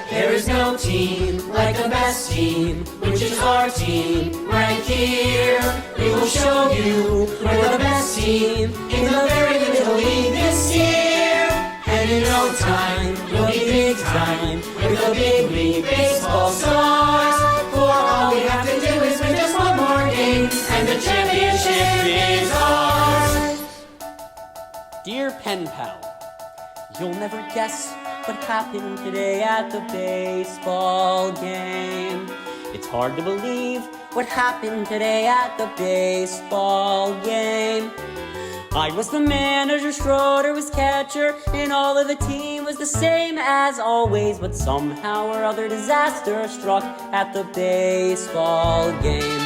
There is no team like the best team, which is our team right here. We will show you we're the best team in the very little league this year. And in no time, we'll be big time with the big league baseball stars. For all we have to do is win just one more game, and the championship is ours. Dear pen pal, you'll never guess what happened today at the baseball game. It's hard to believe what happened today at the baseball game. I was the manager, Schroeder was catcher, and all of the team was the same as always. But somehow or other disaster struck at the baseball game.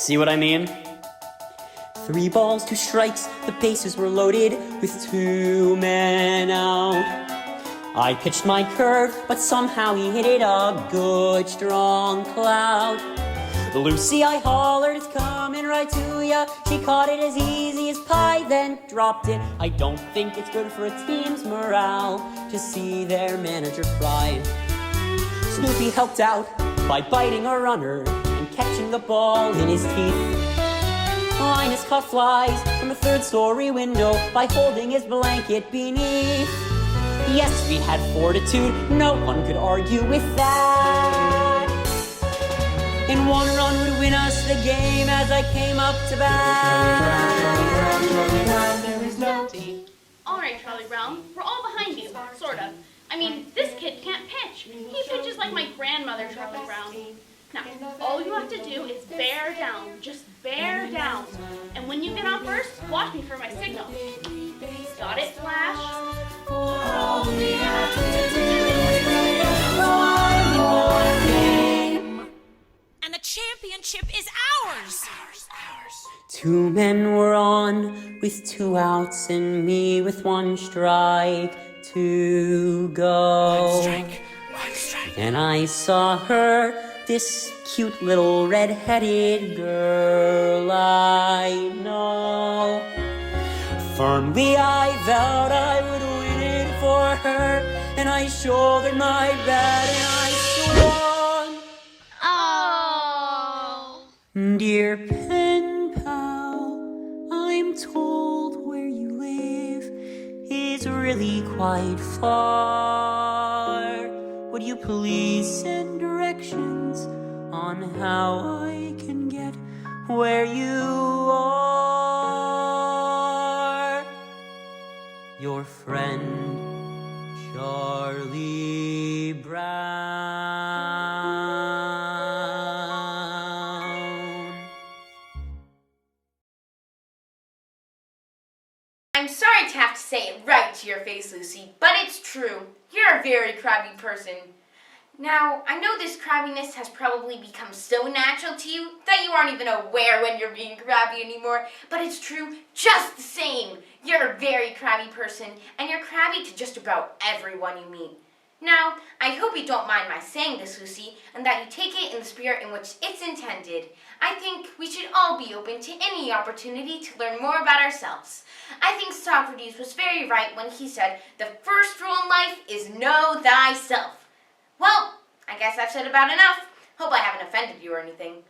See what I mean? 3 balls, 2 strikes, the bases were loaded with 2 men out. I pitched my curve, but somehow he hit it a good strong cloud. Lucy, I hollered, it's coming right to ya. She caught it as easy as pie, then dropped it. I don't think it's good for a team's morale to see their manager cry. Snoopy helped out by biting a runner and catching the ball in his teeth. Linus caught flies from a 3rd-story window by holding his blanket beneath. Yes, we had fortitude, no one could argue with that. And 1 run would win us the game as I came up to bat. There is no team. All right, Charlie Brown, we're all behind you, sort of. I mean, this kid can't pitch. He pitches like my grandmother, Charlie Brown. Now, all you have to do is bear down, just bear down. And when you get on first, watch me for my signal. Got it, Flash? All we have to do is play one more game. And the championship is ours. 2 men were on with 2 outs and me with 1 strike to go. 1 strike. And I saw her, this cute little red-headed girl I know. Firmly I vowed I would win it for her, and I shouldered my bat and I swung. Oh. Dear pen pal, I'm told where you live is really quite far. Would you please send directions on how I can get where you are? Your friend, Charlie Brown. I'm sorry to have to say it right to your face, Lucy, but it's true. You're a very crabby person. Now, I know this crabbiness has probably become so natural to you that you aren't even aware when you're being crabby anymore, but it's true just the same. You're a very crabby person, and you're crabby to just about everyone you meet. Now, I hope you don't mind my saying this, Lucy, and that you take it in the spirit in which it's intended. I think we should all be open to any opportunity to learn more about ourselves. I think Socrates was very right when he said, the first rule in life is know thyself. Well, I guess I've said about enough. Hope I haven't offended you or anything.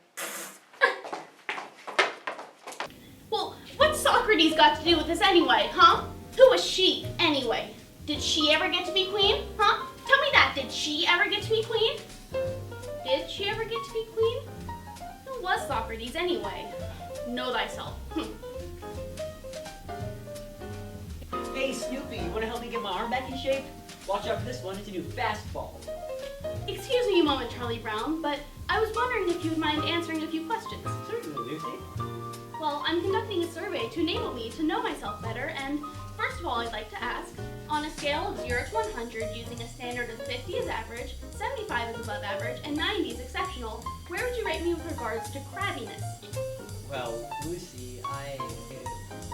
Well, what's Socrates got to do with this anyway, huh? Who was she, anyway? Did she ever get to be queen, huh? Tell me that, did she ever get to be queen? Did she ever get to be queen? Who was Socrates anyway? Know thyself. Hey, Snoopy, you want to help me get my arm back in shape? Watch out for this one, it's a new fastball. Excuse me a moment, Charlie Brown, but I was wondering if you would mind answering a few questions. Certainly, Lucy. Well, I'm conducting a survey to enable me to know myself better, and first of all, I'd like to ask, on a scale of 0 to 100, using a standard of 50 as average, 75 as above average, and 90 as exceptional, where would you rate me with regards to crabbiness? Well, Lucy,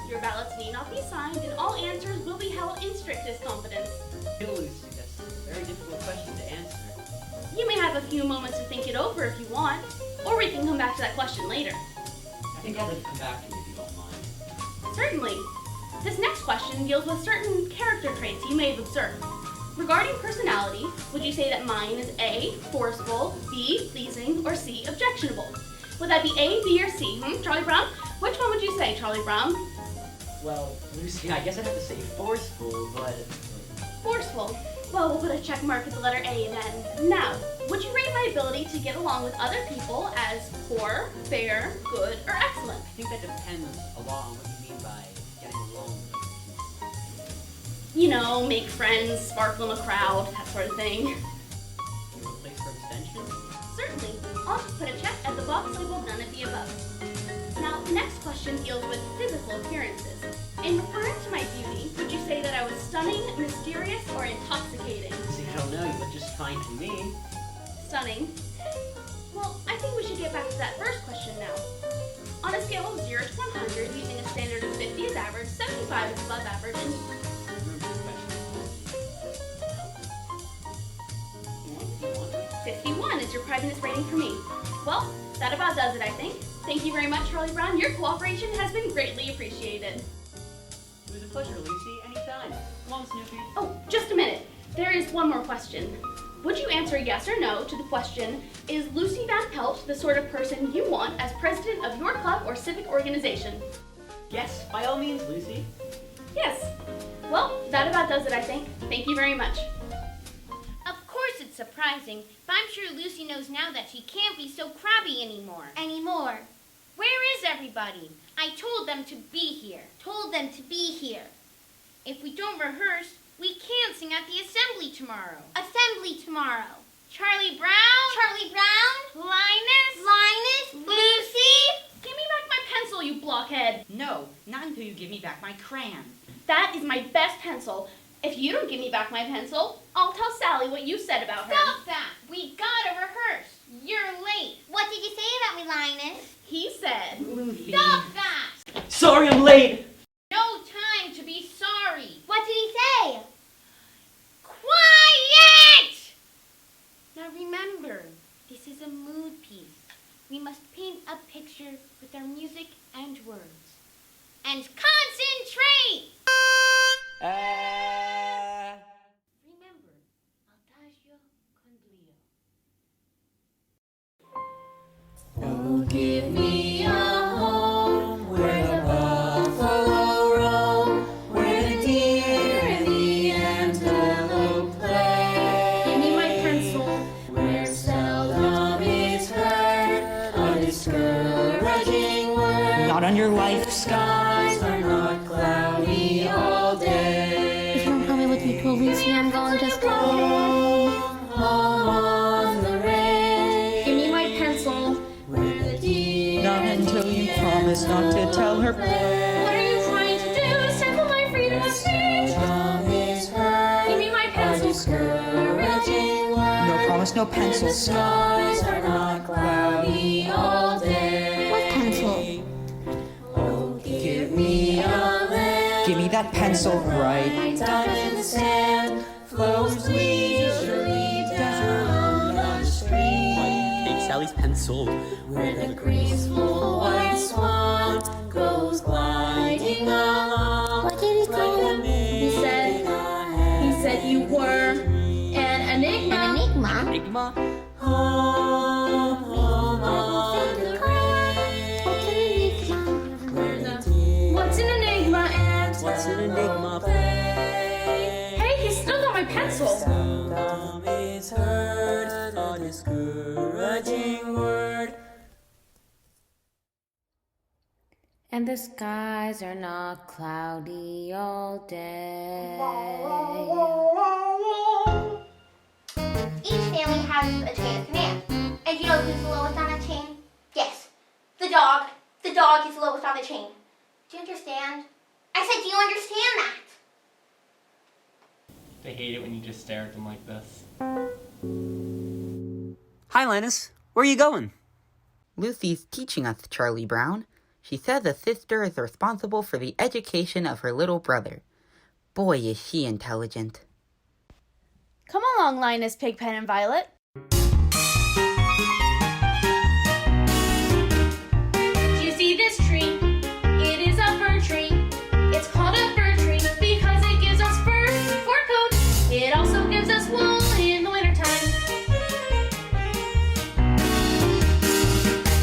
Your ballots need not be signed, and all answers will be held in strictest confidence. Lucy, that's a very difficult question to answer. You may have a few moments to think it over if you want, or we can come back to that question later. I think I'd like to come back to you if you don't mind. Certainly. This next question deals with certain character traits you may have observed. Regarding personality, would you say that mine is A, forceful, B, pleasing, or C, objectionable? Would that be A, B, or C? Charlie Brown? Which one would you say, Charlie Brown? Well, Lucy, I guess I'd have to say forceful, but... Forceful. Well, we'll put a check mark at the letter A then. Now, would you rate my ability to get along with other people as poor, fair, good, or excellent? I think that depends a lot on what you mean by getting along with other people. You know, make friends, sparkle in a crowd, that sort of thing. You have a place for abstention? Certainly. I'll just put a check at the box labeled none of the above. Now, the next question deals with physical appearances. In referring to my beauty, would you say that I was stunning, mysterious, or intoxicating? See, I don't know, you look just fine to me. Stunning. Well, I think we should get back to that first question now. On a scale of 0 to 100, using a standard of 50 as average, 75 is above average, and 51 is your crabiness rating for me. Well, that about does it, I think. Thank you very much, Charlie Brown. Your cooperation has been greatly appreciated. It was a pleasure, Lucy. Anytime. Come on, Snoopy. Oh, just a minute. There is one more question. Would you answer yes or no to the question, is Lucy Van Pelt the sort of person you want as president of your club or civic organization? Yes, by all means, Lucy. Yes. Well, that about does it, I think. Thank you very much. Of course it's surprising, but I'm sure Lucy knows now that she can't be so crabby anymore. Where is everybody? I told them to be here. If we don't rehearse, we can't sing at the assembly tomorrow. Charlie Brown? Linus? Lucy? Give me back my pencil, you blockhead. No, not until you give me back my crayon. That is my best pencil. If you don't give me back my pencil, I'll tell Sally what you said about her. Stop that! We gotta rehearse. You're late. What did you say about me, Linus? He said, Lucy. Stop that! Sorry I'm late! No time to be sorry. What did he say? Quiet! Now remember, this is a mood piece. We must paint a picture with our music and words. And concentrate! Remember, Adagio con Leo. Oh, give me a home where the buffalo roam, where the deer and the antelope play. give me my pencil. Where seldom is heard a discouraging word. Not on your life. Skies are not cloudy all day. If you don't coming with me to Lucy, I'm going to school. Home on the range. Give me my pencil. Where the deer Not until you promise not to tell her. What are you trying to do? Stifle my freedom of speech. seldom is heard Give me my a pencil. discouraging word. No promise, no pencil. The skies are not cloudy all day. What pencil? Oh, give me a land. Give me that pencil right. Diamond sand flows leisurely down the stream. Take Sally's pencil. Where the graceful white swan goes gliding along. What did he say? He said you were an enigma. An enigma? Enigma. Home, home on the range. Where the deer What's an enigma? And What's an enigma? hey, he still got my pencil. seldom is heard a discouraging word. And the skies are not cloudy all day. Each family has a chain of command. And you know who's the lowest on that chain? Yes, the dog. The dog is the lowest on the chain. Do you understand? I said, do you understand that? They hate it when you just stare at them like this. Hi, Linus. Where are you going? Lucy's teaching us, Charlie Brown. She says a sister is responsible for the education of her little brother. Boy, is she intelligent. Come along, Linus, Pigpen, and Violet. Do you see this tree? It is a fir tree. It's called a fir tree because it gives us fur for coat. It also gives us wool in the wintertime.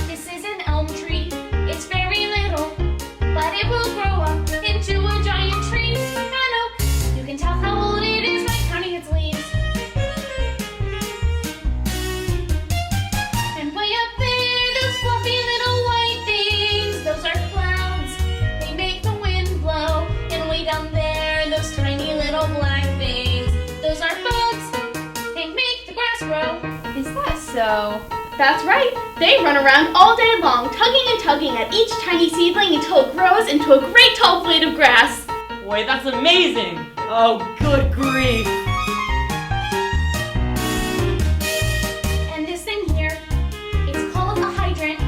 This is an elm tree. It's very little, but it will grow up into a giant tree. An oak. You can tell how old it is by counting its leaves. And way up there, those fluffy little white things, those are clouds. They make the wind blow. And way down there, those tiny little black things, those are bugs. They make the grass grow. Is that so? That's right. They run around all day long, tugging and tugging at each tiny seedling until it grows into a great tall blade of grass. Boy, that's amazing! Oh, good grief! And this thing here, it's called a hydrant.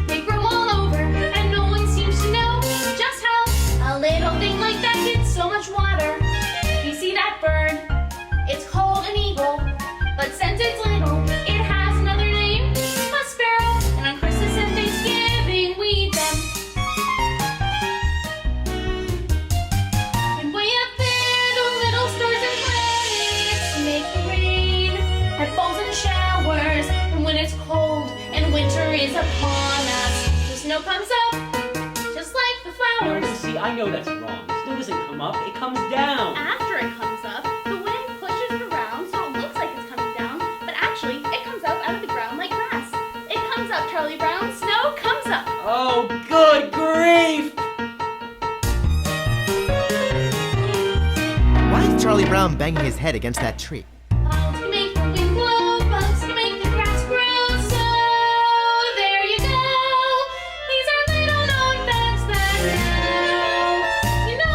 They grow all over, and snow comes up, just like the Now, flowers. Lucy, I know that's wrong. Snow doesn't come up, it comes down. After it comes up, the wind pushes it around so it looks like it's coming down, but actually it comes out of the ground like grass. It comes up, Charlie Brown. Snow comes up. Oh, good grief! Why is Charlie Brown banging his head against that tree? Bugs can make the wind blow, bugs can make the grass grow. So there you go. These are little known facts that now you know.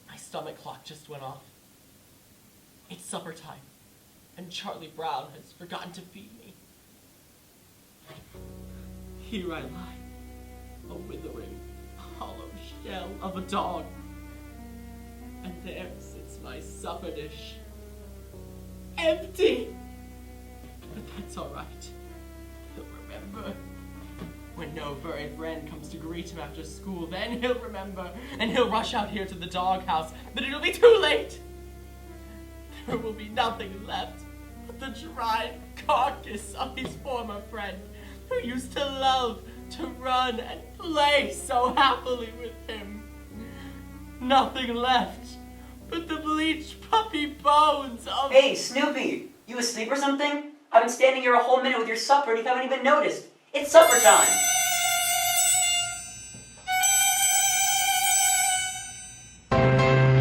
My stomach clock just went off. It's supper time, and Charlie Brown has forgotten to feed me. Here I lie, a withering, hollow shell of a dog. And there sits my supper dish, empty. But that's all right. He'll remember. When no furry friend comes to greet him after school, then he'll remember, and he'll rush out here to the doghouse, but it'll be too late. There will be nothing left but the dried carcass of his former friend, who used to love to run and play so happily with him. Nothing left but the bleached puppy bones of... Hey, Snoopy! You asleep or something? I've been standing here a whole minute with your supper and you haven't even noticed. It's supper time!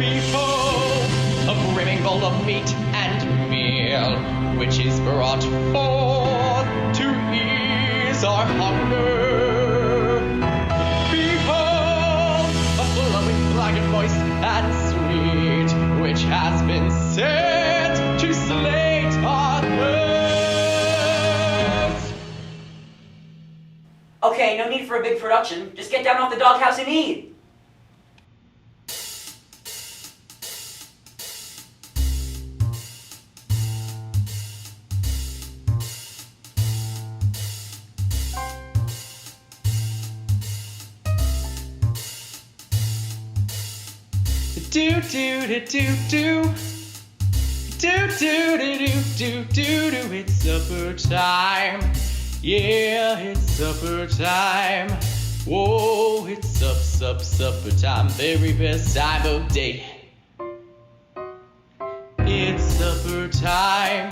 Behold, a brimming bowl of meat and meal, which is brought forth to ease our hunger. Behold, a flowing flagon voice and sweet, which has been sent to slate our thirst. Okay, no need for a big production. Just get down off the doghouse and eat. Do do do do do. Do do do do do do do. It's supper time. Yeah, it's supper time. Whoa, it's supper time. Very best time of day. It's supper time.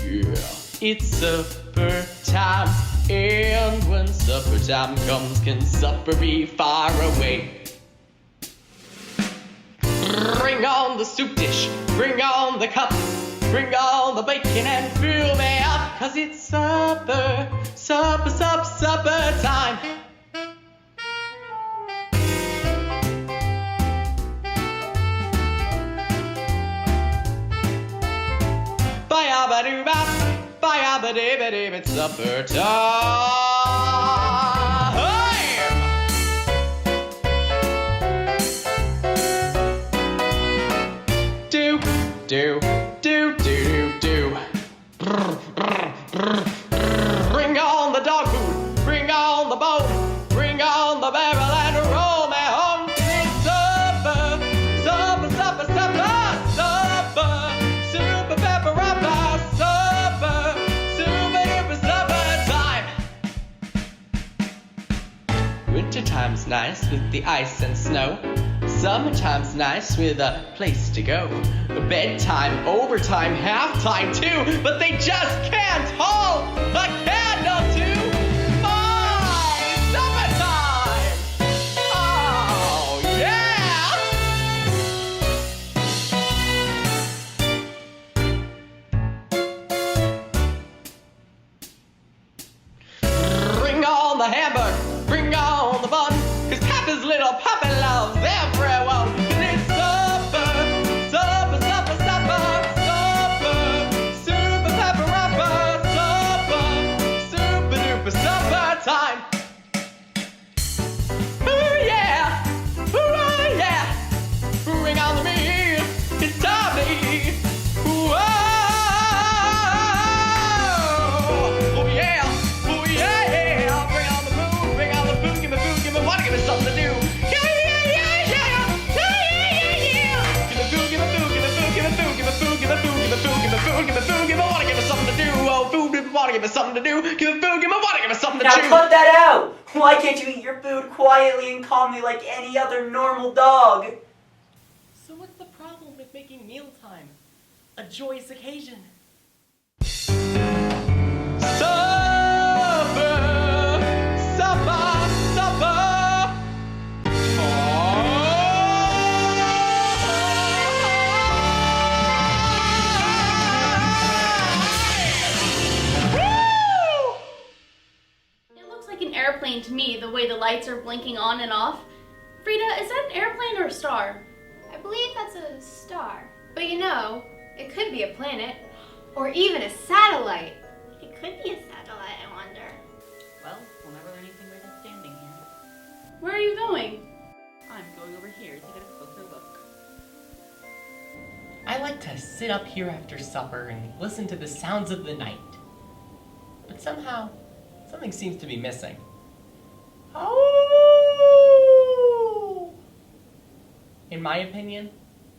Yeah, it's supper time. And when supper time comes, can supper be far away? Bring on the soup dish, bring on the cup, bring on the bacon and fill me up, 'cause it's supper time. Ba-ya-ba-doo-bop, ba-ya-ba-dee-ba-dee, it's supper time. Do, do, do, do, do. Brr, brr, brr, brr. Bring on the dog food, bring on the boat, bring on the barrel and roll me home. It's supper, supper, supper, supper, supper, super pepper upper, supper, super duper supper time. Wintertime's nice with the ice and snow. Summertime's nice with a place to go. Bedtime, overtime, halftime too, but they just can't hold a candle to my summertime! Oh, yeah! Bring on the hamburger, bring on the bun, 'cause Papa's little puppy loves everyone. 'Cause it's supper, supper, supper, supper, supper, super pepper upper, supper, super duper supper time. Ooh yeah, ooh yeah, bring on the meat, it's time to eat. Whoa, oh yeah, bring on the food. give us something to do. Give us food, give us water, give us something to Now chew. cut that out! Why can't you eat your food quietly and calmly like any other normal dog? So what's the problem with making mealtime a joyous occasion? It looks like an airplane to me, the way the lights are blinking on and off. Frida, is that an airplane or a star? I believe that's a star. But you know, it could be a planet. Or even a satellite. It could be a satellite, I wonder. Well, we'll never learn anything by just standing here. Where are you going? I'm going over here to get a closer look. I like to sit up here after supper and listen to the sounds of the night. But somehow, something seems to be missing. Oh! In my opinion,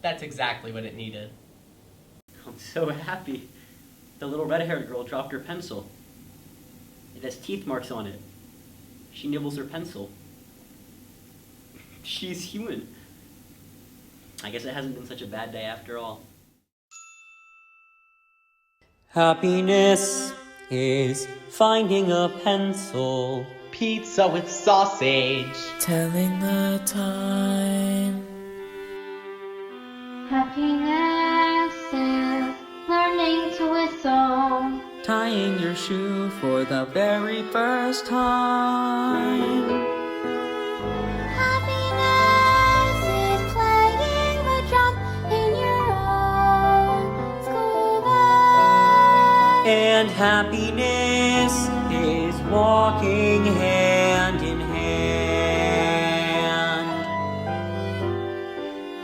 that's exactly what it needed. I'm so happy. The little red-haired girl dropped her pencil. It has teeth marks on it. She nibbles her pencil. She's human. I guess it hasn't been such a bad day after all. Happiness is finding a pencil. Pizza with sausage. Telling the time. Happiness is learning to whistle. Tying your shoe for the very first time. Happiness is playing the drum in your own school band. And happiness is walking hand in hand.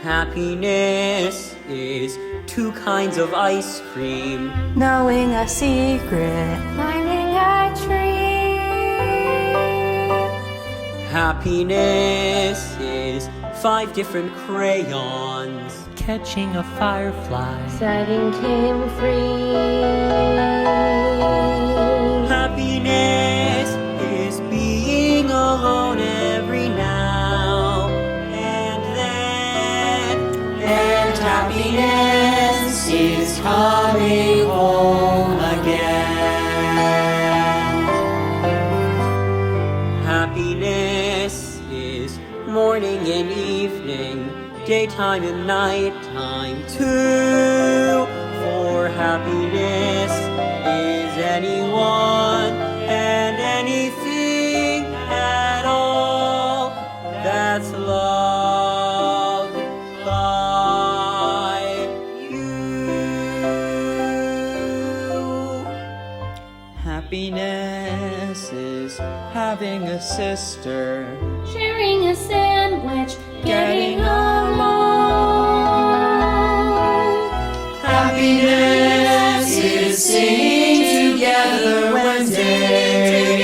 Happiness is 2 kinds of ice cream. Knowing a secret. Climbing a tree. Happiness is 5 different crayons. Catching a firefly. Setting Tim free. Happiness is being alone every now and then. And happiness is coming home again. Happiness is morning and evening, daytime and nighttime too. For happiness is anyone and anything at all that's loved by you. Happiness is having a sister. Sharing a sandwich, getting along. Happiness is singing together when day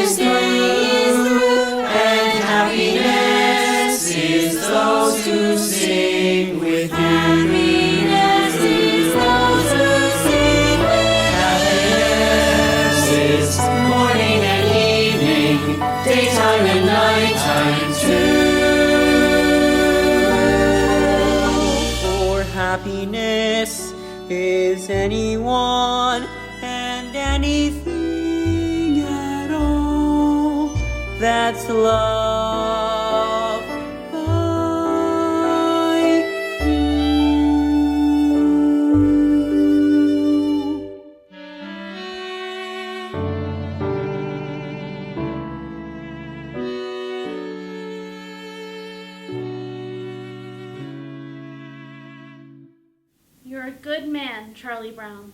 is through. And happiness is those who sing with you. Happiness is those who sing with you. Happiness is morning and evening, daytime and nighttime too. For happiness is anyone and anything at all that's loved by you. You're a good man, Charlie Brown.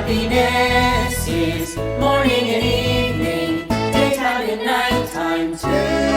Happiness is morning and evening, daytime and nighttime too.